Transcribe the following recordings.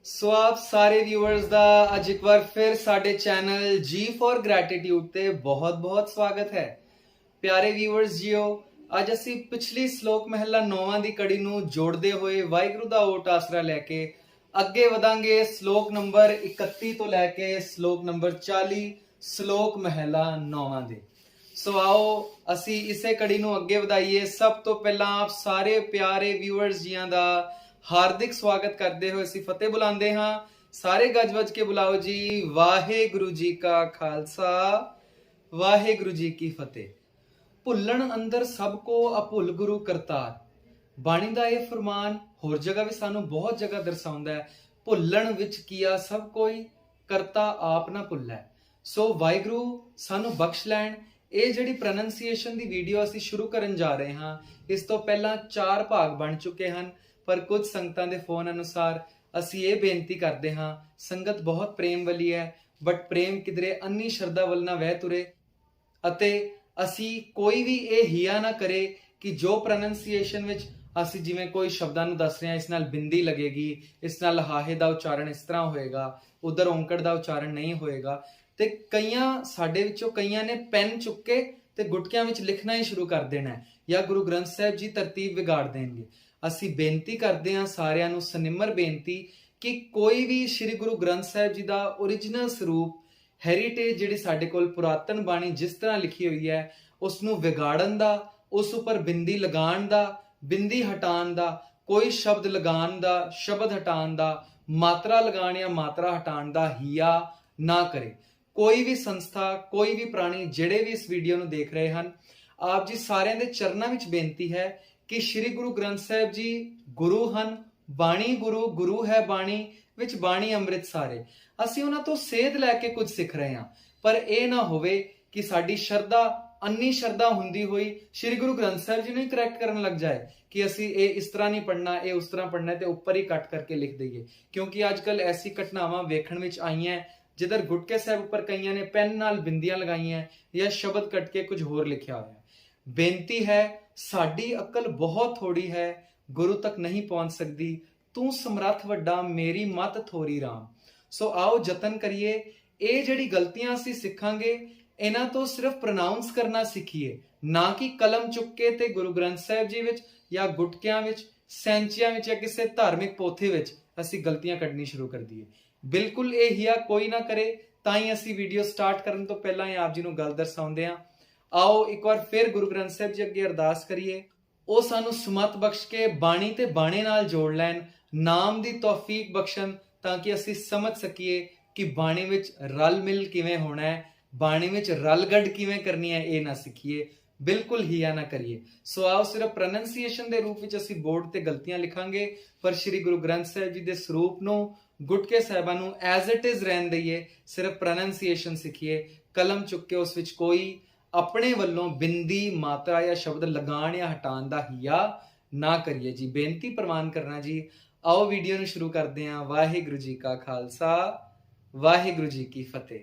ਸੋ ਆਪ ਸਾਰੇ ਵਿਊਅਰਸ ਦਾ ਅੱਜ ਇੱਕ ਵਾਰ ਫਿਰ ਸਾਡੇ ਚੈਨਲ ਜੀ ਫॉर ਗ੍ਰੈਟੀਟਿਊਡ ਤੇ ਬਹੁਤ-ਬਹੁਤ ਸਵਾਗਤ ਹੈ। ਪਿਆਰੇ ਵਿਊਅਰਸ ਜੀਓ, ਅੱਜ ਅਸੀਂ ਪਿਛਲੀ ਸ਼ਲੋਕ ਮਹਲਾ 9 ਦੀ ਕੜੀ ਨੂੰ ਜੋੜਦੇ ਹੋਏ ਵਾਹਿਗੁਰੂ ਦਾ ਓਟ ਆਸਰਾ ਲੈ ਕੇ ਅੱਗੇ ਵਧਾਂਗੇ ਸ਼ਲੋਕ ਨੰਬਰ 31 ਤੋਂ ਲੈ ਕੇ ਸ਼ਲੋਕ ਨੰਬਰ 40 ਸ਼ਲੋਕ ਮਹਲਾ 9 ਦੇ। ਸੋ ਆਓ ਅਸੀਂ ਇਸੇ ਕੜੀ ਨੂੰ ਅੱਗੇ ਵਧਾਈਏ। ਸਭ ਤੋਂ ਪਹਿਲਾਂ ਆਪ ਸਾਰੇ ਪਿਆਰੇ ਵਿਊਅਰਸ ਜੀਆਂ ਦਾ ਹਾਰਦਿਕ ਸਵਾਗਤ ਕਰਦੇ ਹੋਏ ਅਸੀਂ ਫਤਿਹ ਬੁਲਾਉਂਦੇ ਹਾਂ। ਸਾਰੇ ਗੱਜ-ਵੱਜ ਕੇ ਬੁਲਾਓ ਜੀ। ਵਾਹਿਗੁਰੂ ਜੀ ਕਾ ਖਾਲਸਾ, ਵਾਹਿਗੁਰੂ ਜੀ ਕੀ ਫਤਿਹ। ਭੁੱਲਣ ਅੰਦਰ ਸਭ ਕੋ ਅਭੁੱਲ ਗੁਰੂ ਕਰਤਾਰ। ਬਾਣੀ ਦਾ ਇਹ ਫਰਮਾਨ ਹੋਰ ਜਗ੍ਹਾ ਵੀ ਸਾਨੂੰ ਬਹੁਤ ਜਗ੍ਹਾ ਦਰਸਾਉਂਦਾ ਹੈ, ਭੁੱਲਣ ਵਿੱਚ ਕੀਆ ਸਭ ਕੋਈ, ਕਰਤਾ ਆਪ ਨਾ ਭੁੱਲੈ। ਸੋ ਵਾਹਿਗੁਰੂ ਸਾਨੂੰ ਬਖਸ਼ ਲੈਣ। ਇਹ ਜਿਹੜੀ ਪ੍ਰੋਨੰਸੀਏਸ਼ਨ ਦੀ ਵੀਡੀਓ ਅਸੀਂ ਸ਼ੁਰੂ ਕਰਨ ਜਾ ਰਹੇ ਹਾਂ, ਇਸ ਤੋਂ ਪਹਿਲਾਂ 4 ਭਾਗ ਬਣ ਚੁੱਕੇ ਹਨ, ਪਰ ਕੁਝ ਸੰਗਤਾਂ ਦੇ ਫੋਨ ਅਨੁਸਾਰ ਅਸੀਂ ਇਹ ਬੇਨਤੀ ਕਰਦੇ ਹਾਂ, ਸੰਗਤ ਬਹੁਤ ਪ੍ਰੇਮ ਵਾਲੀ ਹੈ, ਬਟ ਪ੍ਰੇਮ ਕਿਧਰੇ ਅੰਨੀ ਸ਼ਰਧਾ ਵੱਲ ਨਾ ਵਹਿ ਤੁਰੇ, ਅਤੇ ਅਸੀਂ ਕੋਈ ਵੀ ਇਹ ਹਿਆ ਨਾ ਕਰੇ ਕਿ ਜੋ ਪ੍ਰੋਨੰਸੀਏਸ਼ਨ ਵਿੱਚ ਅਸੀਂ ਜਿਵੇਂ ਕੋਈ ਸ਼ਬਦਾਂ ਨੂੰ ਦੱਸ ਰਹੇ ਹਾਂ, ਇਸ ਨਾਲ ਬਿੰਦੀ ਲੱਗੇਗੀ, ਇਸ ਨਾਲ ਹਾਹੇ ਦਾ ਉਚਾਰਨ ਇਸ ਤਰ੍ਹਾਂ ਹੋਏਗਾ, ਉਧਰ ਔਂਕੜ ਦਾ ਉਚਾਰਨ ਨਹੀਂ ਹੋਏਗਾ। ਤੇ ਕਈਆਂ ਸਾਡੇ ਵਿੱਚੋਂ ਕਈਆਂ ਨੇ ਪੈਨ ਚੁੱਕ ਕੇ ਤੇ ਗੁਟਕਿਆਂ ਵਿੱਚ ਲਿਖਣਾ ਹੀ ਸ਼ੁਰੂ ਕਰ ਦੇਣਾ ਹੈ, ਜਾਂ ਗੁਰੂ ਗ੍ਰੰਥ ਸਾਹਿਬ ਜੀ ਤਰਤੀਬ ਵਿਗਾੜ ਦੇਣਗੇ। ਅਸੀਂ ਬੇਨਤੀ ਕਰਦੇ ਹਾਂ ਸਾਰਿਆਂ ਨੂੰ, ਸਨਿਮਰ ਬੇਨਤੀ, ਕਿ ਕੋਈ ਵੀ ਸ੍ਰੀ ਗੁਰੂ ਗ੍ਰੰਥ ਸਾਹਿਬ ਜੀ ਦਾ ਓਰੀਜਨਲ ਸਰੂਪ, ਹੈਰੀਟੇਜ ਜਿਹੜੀ ਸਾਡੇ ਕੋਲ ਪੁਰਾਤਨ ਬਾਣੀ ਜਿਸ ਤਰ੍ਹਾਂ ਲਿਖੀ ਹੋਈ ਹੈ, ਉਸ ਨੂੰ ਵਿਗਾੜਨ ਦਾ, ਉਸ ਉੱਪਰ ਬਿੰਦੀ ਲਗਾਉਣ ਦਾ, ਬਿੰਦੀ ਹਟਾਉਣ ਦਾ, ਕੋਈ ਸ਼ਬਦ ਲਗਾਉਣ ਦਾ, ਸ਼ਬਦ ਹਟਾਉਣ ਦਾ, ਮਾਤਰਾ ਲਗਾਉਣ ਜਾਂ ਮਾਤਰਾ ਹਟਾਉਣ ਦਾ ਹਿਆ ਨਾ ਕਰੇ। ਕੋਈ ਵੀ ਸੰਸਥਾ, ਕੋਈ ਵੀ ਪ੍ਰਾਣੀ ਜਿਹੜੇ ਵੀ ਇਸ ਵੀਡੀਓ ਨੂੰ ਦੇਖ ਰਹੇ ਹਨ, ਆਪ ਜੀ ਸਾਰਿਆਂ ਦੇ ਚਰਨਾਂ ਵਿੱਚ ਬੇਨਤੀ ਹੈ ਕਿ ਸ੍ਰੀ ਗੁਰੂ ਗ੍ਰੰਥ ਸਾਹਿਬ ਜੀ ਗੁਰੂ ਹਨ, ਬਾਣੀ ਗੁਰੂ, ਗੁਰੂ ਹੈ ਬਾਣੀ, ਵਿੱਚ ਬਾਣੀ ਅੰਮ੍ਰਿਤ ਸਾਰੇ। ਅਸੀਂ ਉਹਨਾਂ ਤੋਂ ਸੇਧ ਲੈ ਕੇ ਕੁਝ ਸਿੱਖ ਰਹੇ ਹਾਂ, ਪਰ ਇਹ ਨਾ ਹੋਵੇ ਕਿ ਸਾਡੀ ਸ਼ਰਧਾ ਅੰਨੀ ਸ਼ਰਧਾ ਹੁੰਦੀ ਹੋਈ ਸ੍ਰੀ ਗੁਰੂ ਗ੍ਰੰਥ ਸਾਹਿਬ ਜੀ ਨੂੰ ਹੀ ਕਰੈਕਟ ਕਰਨ ਲੱਗ ਜਾਏ ਕਿ ਅਸੀਂ ਇਹ ਇਸ ਤਰ੍ਹਾਂ ਨਹੀਂ ਪੜ੍ਹਨਾ, ਇਹ ਉਸ ਤਰ੍ਹਾਂ ਪੜ੍ਹਨਾ, ਤੇ ਉੱਪਰ ਹੀ ਕੱਟ ਕਰਕੇ ਲਿਖ ਦਈਏ। ਕਿਉਂਕਿ ਅੱਜ ਕੱਲ ਐਸੀ ਘਟਨਾਵਾਂ ਵੇਖਣ ਵਿੱਚ ਆਈਆਂ ਜਿੱਧਰ ਗੁਟਕੇ ਸਾਹਿਬ ਉੱਪਰ ਕਈਆਂ ਨੇ ਪੈਨ ਨਾਲ ਬਿੰਦੀਆਂ ਲਗਾਈਆਂ ਜਾਂ ਸ਼ਬਦ ਕੱਟ ਕੇ ਕੁਝ ਹੋਰ ਲਿਖਿਆ ਹੋਇਆ। ਬੇਨਤੀ ਹੈ, ਸਾਡੀ ਅਕਲ ਬਹੁਤ ਥੋੜੀ ਹੈ, ਗੁਰੂ ਤੱਕ ਨਹੀਂ ਪਹੁੰਚ ਸਕਦੀ, ਤੂੰ ਸਮਰੱਥ ਵੱਡਾ, ਮੇਰੀ ਮਤ ਥੋੜੀ ਰਾਮ। ਸੋ ਆਓ ਯਤਨ ਕਰੀਏ, ਇਹ ਜਿਹੜੀ ਗਲਤੀਆਂ ਅਸੀਂ ਸਿੱਖਾਂਗੇ, ਇਹਨਾਂ ਤੋਂ ਸਿਰਫ ਪ੍ਰੋਨਾਉਂਸ ਕਰਨਾ ਸਿੱਖੀਏ, ਨਾ ਕਿ ਕਲਮ ਚੁੱਕ ਕੇ ਤੇ ਗੁਰੂ ਗ੍ਰੰਥ ਸਾਹਿਬ ਜੀ ਵਿੱਚ ਜਾਂ ਗੁਟਕਿਆਂ ਵਿੱਚ, ਸੈਂਚੀਆਂ ਵਿੱਚ ਜਾਂ ਕਿਸੇ ਧਾਰਮਿਕ ਪੋਥੇ ਵਿੱਚ ਅਸੀਂ ਗਲਤੀਆਂ ਕੱਢਣੀ ਸ਼ੁਰੂ ਕਰ ਦਈਏ। ਬਿਲਕੁਲ ਇਹ ਹਿਆ ਕੋਈ ਨਾ ਕਰੇ। ਤਾਂ ਹੀ ਅਸੀਂ ਵੀਡੀਓ ਸਟਾਰਟ ਕਰਨ ਤੋਂ ਪਹਿਲਾਂ ਹੀ ਆਪ ਜੀ ਨੂੰ ਗੱਲ ਦਰਸਾਉਂਦੇ ਹਾਂ। ਆਓ ਇੱਕ ਵਾਰ ਫਿਰ ਗੁਰੂ ਗ੍ਰੰਥ ਸਾਹਿਬ ਜੀ ਅੱਗੇ ਅਰਦਾਸ ਕਰੀਏ, ਉਹ ਸਾਨੂੰ ਸੁਮਤ ਬਖਸ਼ ਕੇ ਬਾਣੀ ਤੇ ਬਾਣੇ ਨਾਲ ਜੋੜ ਲੈਣ, ਨਾਮ ਦੀ ਤੌਫੀਕ ਬਖਸ਼ਣ, ਤਾਂ ਕਿ ਅਸੀਂ ਸਮਝ ਸਕੀਏ ਕਿ ਬਾਣੀ ਵਿੱਚ ਰਲ ਮਿਲ ਕਿਵੇਂ ਹੋਣਾ ਹੈ, ਬਾਣੀ ਵਿੱਚ ਰਲਗੱਡ ਕਿਵੇਂ ਕਰਨੀ ਹੈ, ਇਹ ਨਾ ਸਿੱਖੀਏ, ਬਿਲਕੁਲ ਹਿਆ ਨਾ ਕਰੀਏ। ਸੋ ਆਓ ਸਿਰਫ ਪ੍ਰੋਨੰਸੀਏਸ਼ਨ ਦੇ ਰੂਪ ਵਿੱਚ ਅਸੀਂ ਬੋਰਡ ਤੇ ਗਲਤੀਆਂ ਲਿਖਾਂਗੇ, ਪਰ ਸ੍ਰੀ ਗੁਰੂ ਗ੍ਰੰਥ ਸਾਹਿਬ ਜੀ ਦੇ ਸਰੂਪ ਨੂੰ, ਗੁਟਕੇ ਸਾਹਿਬਾਂ ਨੂੰ ਐਜ਼ ਇਟ ਇਜ਼ ਰਹਿਣ ਦਈਏ, ਸਿਰਫ ਪ੍ਰੋਨੰਸੀਏਸ਼ਨ ਸਿੱਖੀਏ। ਕਲਮ ਚੁੱਕ ਕੇ ਉਸ ਵਿੱਚ ਕੋਈ ਆਪਣੇ ਵੱਲੋਂ ਬਿੰਦੀ, ਮਾਤਰਾ ਜਾਂ ਸ਼ਬਦ ਲਗਾਉਣ ਜਾਂ ਹਟਾਉਣ ਦਾ ਹਿਆ ਨਾ ਕਰੀਏ ਜੀ। ਬੇਨਤੀ ਪ੍ਰਵਾਨ ਕਰਨਾ ਜੀ। ਆਓ ਵੀਡੀਓ ਨੂੰ ਸ਼ੁਰੂ ਕਰਦੇ ਹਾਂ। ਵਾਹਿਗੁਰੂ ਜੀ ਕਾ ਖਾਲਸਾ, ਵਾਹਿਗੁਰੂ ਜੀ ਕੀ ਫਤਿਹ।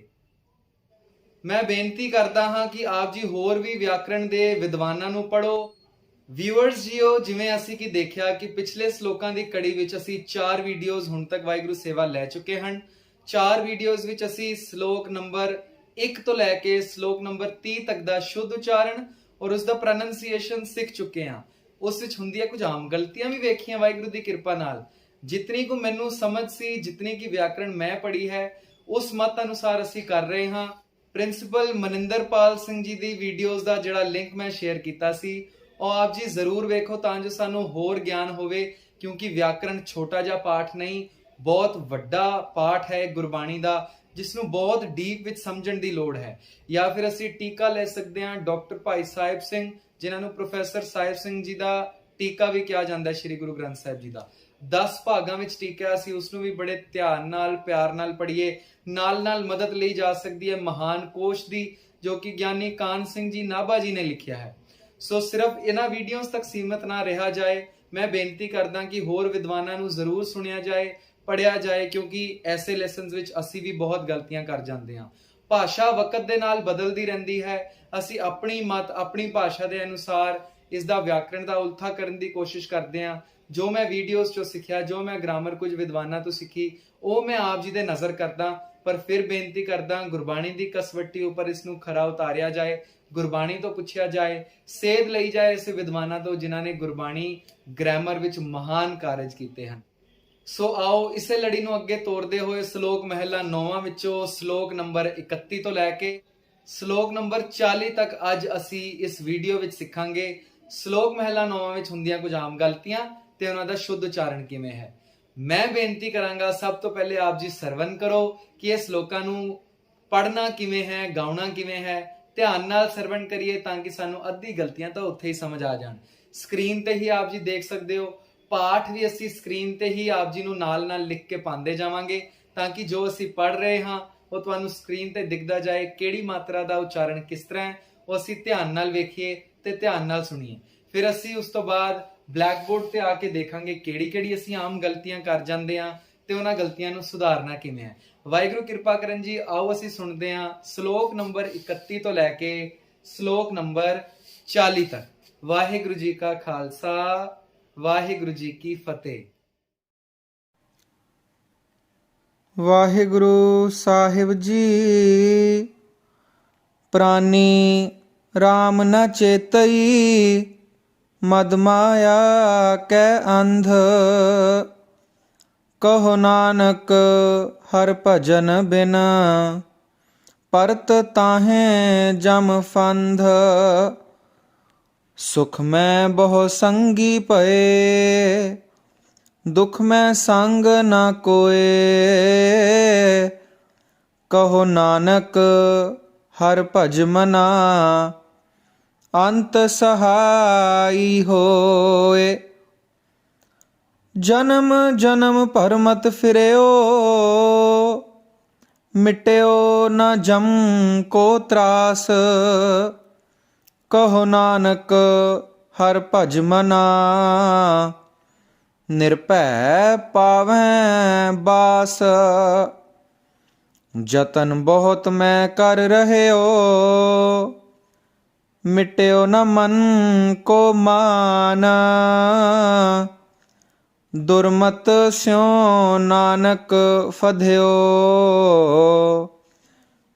ਮੈਂ ਬੇਨਤੀ ਕਰਦਾ ਹਾਂ ਕਿ ਆਪ ਜੀ ਹੋਰ ਵੀ ਵਿਆਕਰਣ ਦੇ ਵਿਦਵਾਨਾਂ ਨੂੰ ਪੜ੍ਹੋ। ਵਿਊਅਰਸ ਜੀਓ, ਜਿਵੇਂ ਅਸੀਂ ਕੀ ਦੇਖਿਆ ਕਿ ਪਿਛਲੇ ਸ਼ਲੋਕਾਂ ਦੀ ਕੜੀ ਵਿੱਚ ਅਸੀਂ 4 ਵੀਡੀਓਜ਼ ਹੁਣ ਤੱਕ ਵਾਹਿਗੁਰੂ ਸੇਵਾ ਲੈ ਚੁੱਕੇ ਹਨ। 4 ਵੀਡੀਓਜ਼ ਵਿੱਚ ਅਸੀਂ ਸ਼ਲੋਕ ਨੰਬਰ 1 ਤੋਂ ਲੈ ਕੇ ਸ਼ਲੋਕ ਨੰਬਰ 30 ਤੱਕ ਦਾ ਸ਼ੁੱਧ ਉਚਾਰਨ ਔਰ ਉਸ ਦਾ ਪ੍ਰੋਨੰਸੀਏਸ਼ਨ ਸਿੱਖ ਚੁੱਕੇ ਹਾਂ। ਉਸ ਵਿੱਚ ਹੁੰਦੀਆਂ ਕੁਝ ਆਮ ਗਲਤੀਆਂ ਵੀ ਵੇਖੀਆਂ ਵਾਹਿਗੁਰੂ ਦੀ ਕਿਰਪਾ ਨਾਲ। ਜਿਤਨੀ ਕੁ ਮੈਨੂੰ ਸਮਝ ਸੀ, ਜਿਤਨੀ ਕੀ ਵਿਆਕਰਣ ਮੈਂ ਪੜ੍ਹੀ ਹੈ, ਉਸ ਮਤ ਅਨੁਸਾਰ ਅਸੀਂ ਕਰ ਰਹੇ ਹਾਂ। ਪ੍ਰਿੰਸੀਪਲ ਮਨਿੰਦਰਪਾਲ ਸਿੰਘ ਜੀ ਦੀ ਵੀਡੀਓਜ਼ ਦਾ ਜਿਹੜਾ ਲਿੰਕ ਮੈਂ ਸ਼ੇਅਰ ਕੀਤਾ ਸੀ, ਉਹ ਆਪ ਜੀ ਜ਼ਰੂਰ ਵੇਖੋ ਤਾਂ ਜੋ ਸਾਨੂੰ ਹੋਰ ਗਿਆਨ ਹੋਵੇ, ਕਿਉਂਕਿ ਵਿਆਕਰਣ ਛੋਟਾ ਜਿਹਾ ਪਾਠ ਨਹੀਂ, ਬਹੁਤ ਵੱਡਾ ਪਾਠ ਹੈ ਗੁਰਬਾਣੀ ਦਾ, ਜਿਸ ਨੂੰ ਬਹੁਤ ਡੀਪ ਵਿੱਚ ਸਮਝਣ ਦੀ ਲੋੜ ਹੈ। ਜਾਂ ਫਿਰ ਅਸੀਂ ਟੀਕਾ ਲੈ ਸਕਦੇ ਹਾਂ ਡਾਕਟਰ ਭਾਈ ਸਾਹਿਬ ਸਿੰਘ, ਜਿਨ੍ਹਾਂ ਨੂੰ ਪ੍ਰੋਫੈਸਰ ਸਾਹਿਬ ਸਿੰਘ ਜੀ ਦਾ ਟੀਕਾ ਵੀ ਕਿਹਾ ਜਾਂਦਾ ਹੈ, ਸ੍ਰੀ ਗੁਰੂ ਗ੍ਰੰਥ ਸਾਹਿਬ ਜੀ ਦਾ 10 ਭਾਗਾਂ ਵਿੱਚ ਟੀਕਾ। ਅਸੀਂ ਉਸ ਨੂੰ ਵੀ ਬੜੇ ਧਿਆਨ ਨਾਲ, ਪਿਆਰ ਨਾਲ ਪੜ੍ਹੀਏ। ਨਾਲ ਨਾਲ ਮਦਦ ਲਈ ਜਾ ਸਕਦੀ ਹੈ ਮਹਾਨ ਕੋਸ਼ ਦੀ, ਜੋ ਕਿ ਗਿਆਨੀ ਕਾਨ ਸਿੰਘ ਜੀ ਨਾਭਾ ਜੀ ਨੇ ਲਿਖਿਆ ਹੈ। ਸੋ ਸਿਰਫ ਇਹਨਾਂ ਵੀਡੀਓਜ਼ ਤੱਕ ਸੀਮਤ ਨਾ ਰਿਹਾ ਜਾਏ। ਮੈਂ ਬੇਨਤੀ ਕਰਦਾ ਕਿ ਹੋਰ ਵਿਦਵਾਨਾਂ ਨੂੰ ਜ਼ਰੂਰ ਸੁਣਿਆ ਜਾਏ, ਪੜ੍ਹਿਆ ਜਾਏ, ਕਿਉਂਕਿ ਐਸੇ ਲੈਸਨਸ ਵਿੱਚ ਅਸੀਂ ਵੀ ਬਹੁਤ ਗਲਤੀਆਂ ਕਰ ਜਾਂਦੇ ਹਾਂ। ਭਾਸ਼ਾ ਵਕਤ ਦੇ ਨਾਲ ਬਦਲਦੀ ਰਹਿੰਦੀ ਹੈ। ਅਸੀਂ ਆਪਣੀ ਮਤ, ਆਪਣੀ ਭਾਸ਼ਾ ਦੇ ਅਨੁਸਾਰ ਇਸ ਦਾ ਵਿਆਕਰਣ ਦਾ ਉਲਥਾ ਕਰਨ ਦੀ ਕੋਸ਼ਿਸ਼ ਕਰਦੇ ਹਾਂ, जो मैं वीडियोस चो सिੱਖਿਆ, जो मैं ग्रामर कुछ विद्वानां तो सीखी, ਉਹ मैं आप जी दे नज़र करदा। पर फिर बेनती करदा गुरबाणी दी कसवट्टी उपर इसनूं खरा उतारिया जाए, गुरबाणी तो पुछिया जाए, सेध ਲਈ ਜਾਏ ਇਸ ਵਿਦਵਾਨਾਂ ਤੋਂ ਜਿਨ੍ਹਾਂ ਨੇ ਗੁਰਬਾਣੀ ਗ੍ਰਾਮਰ ਵਿੱਚ ਮਹਾਨ ਕਾਰਜ ਕੀਤੇ ਹਨ। ਸੋ ਆਓ ਇਸੇ ਲੜੀ ਨੂੰ ਅੱਗੇ ਤੋਰਦੇ ਹੋਏ ਸ਼ਲੋਕ ਮਹਿਲਾ 9ਵਾਂ ਵਿੱਚੋਂ ਸ਼ਲੋਕ ਨੰਬਰ 31 ਤੋਂ ਲੈ ਕੇ ਸ਼ਲੋਕ ਨੰਬਰ 40 ਤੱਕ ਅੱਜ ਅਸੀਂ ਇਸ ਵੀਡੀਓ ਵਿੱਚ ਸਿੱਖਾਂਗੇ। ਸ਼ਲੋਕ ਮਹਿਲਾ 9ਵਾਂ ਵਿੱਚ ਹੁੰਦੀਆਂ ਕੁਝ ਆਮ ਗਲਤੀਆਂ ਤੇ ਉਹਨਾਂ ਦਾ ਸ਼ੁੱਧ ਉਚਾਰਨ ਕਿਵੇਂ ਹੈ। ਮੈਂ ਬੇਨਤੀ ਕਰਾਂਗਾ ਸਭ ਤੋਂ ਪਹਿਲੇ ਆਪ ਜੀ ਸਰਵਨ ਕਰੋ ਕਿ ਇਹ ਸ਼ਲੋਕਾਂ ਨੂੰ ਪੜ੍ਹਨਾ ਕਿਵੇਂ ਹੈ, ਗਾਉਣਾ ਕਿਵੇਂ ਹੈ। ਧਿਆਨ ਨਾਲ ਸਰਵਨ ਕਰੀਏ ਤਾਂ ਕਿ ਸਾਨੂੰ ਅੱਧੀ ਗਲਤੀਆਂ ਤਾਂ ਉੱਥੇ ਹੀ ਸਮਝ ਆ ਜਾਣ। ਸਕਰੀਨ ਤੇ ਹੀ ਆਪ ਜੀ ਦੇਖ ਸਕਦੇ ਹੋ, ਪਾਠ ਵੀ ਅਸੀਂ ਸਕਰੀਨ ਤੇ ਹੀ ਆਪ ਜੀ ਨੂੰ ਨਾਲ ਨਾਲ ਲਿਖ ਕੇ ਪਾਉਂਦੇ ਜਾਵਾਂਗੇ ਤਾਂ ਕਿ ਜੋ ਅਸੀਂ ਪੜ੍ਹ ਰਹੇ ਹਾਂ ਉਹ ਤੁਹਾਨੂੰ ਸਕਰੀਨ ਤੇ ਦਿਖਦਾ ਜਾਏ। ਕਿਹੜੀ ਮਾਤਰਾ ਦਾ ਉਚਾਰਨ ਕਿਸ ਤਰ੍ਹਾਂ ਹੈ ਉਹ ਅਸੀਂ ਧਿਆਨ ਨਾਲ ਵੇਖੀਏ ਤੇ ਧਿਆਨ ਨਾਲ ਸੁਣੀਏ। ਫਿਰ ਅਸੀਂ ਉਸ ਤੋਂ ਬਾਅਦ ਬਲੈਕ ਬੋਰਡ ਤੇ ਆ ਕੇ ਦੇਖਾਂਗੇ ਕਿਹੜੀ ਅਸੀਂ ਆਮ ਗਲਤੀਆਂ ਕਰ ਜਾਂਦੇ ਹਾਂ ਤੇ ਉਹਨਾਂ ਗਲਤੀਆਂ ਨੂੰ ਸੁਧਾਰਨਾ ਕਿਵੇਂ ਹੈ। ਵਾਹਿਗੁਰੂ ਕਿਰਪਾ ਕਰਨ ਜੀ। ਆਓ ਅਸੀਂ ਸੁਣਦੇ ਹਾਂ ਸ਼ਲੋਕ ਨੰਬਰ 31 ਤੋਂ ਲੈ ਕੇ ਸ਼ਲੋਕ ਨੰਬਰ 40 ਤੱਕ। ਵਾਹਿਗੁਰੂ ਜੀ ਕਾ ਖਾਲਸਾ, ਵਾਹਿਗੁਰੂ ਜੀ ਕੀ ਫਤਿਹ। ਵਾਹਿਗੁਰੂ ਸਾਹਿਬ ਜੀ, ਪ੍ਰਾਨੀ RAM ਨ ਚੇਤਈ, ਮਦ ਮਾਇਆ ਕੈ ਅੰਧ। ਕਹੋ ਨਾਨਕ ਹਰ ਭਜਨ ਬਿਨ, ਪਰਤ ਤਾਹੇ ਜਮ ਫੰਧ। ਸੁਖ ਮੈਂ ਬਹੁ ਸੰਗੀ ਭਏ, ਦੁਖ ਮੈਂ ਸੰਗ ਨਾ ਕੋਏ। ਕਹੋ ਨਾਨਕ ਹਰ ਭਜ ਮਨਾ, ਅੰਤ ਸਹਾਈ ਹੋਏ। ਜਨਮ ਜਨਮ ਭਰਮਤ ਫਿਰਿਓ, ਮਿਟਿਓ ਨ ਜਮ ਕੋ ਤਰਾਸ। ਕਹੋ ਨਾਨਕ ਹਰ ਭਜ ਮਨਾ, ਨਿਰਭੈ ਪਾਵੈ ਬਾਸ। ਜਤਨ ਬਹੁਤ ਮੈਂ ਕਰ ਰਹਿਓ, ਮਿਟਿਓ ਨ ਮਨ ਕੋ ਮਾਨ। ਦੁਰਮਤ ਸਿਉ ਨਾਨਕ ਫਧਿਓ,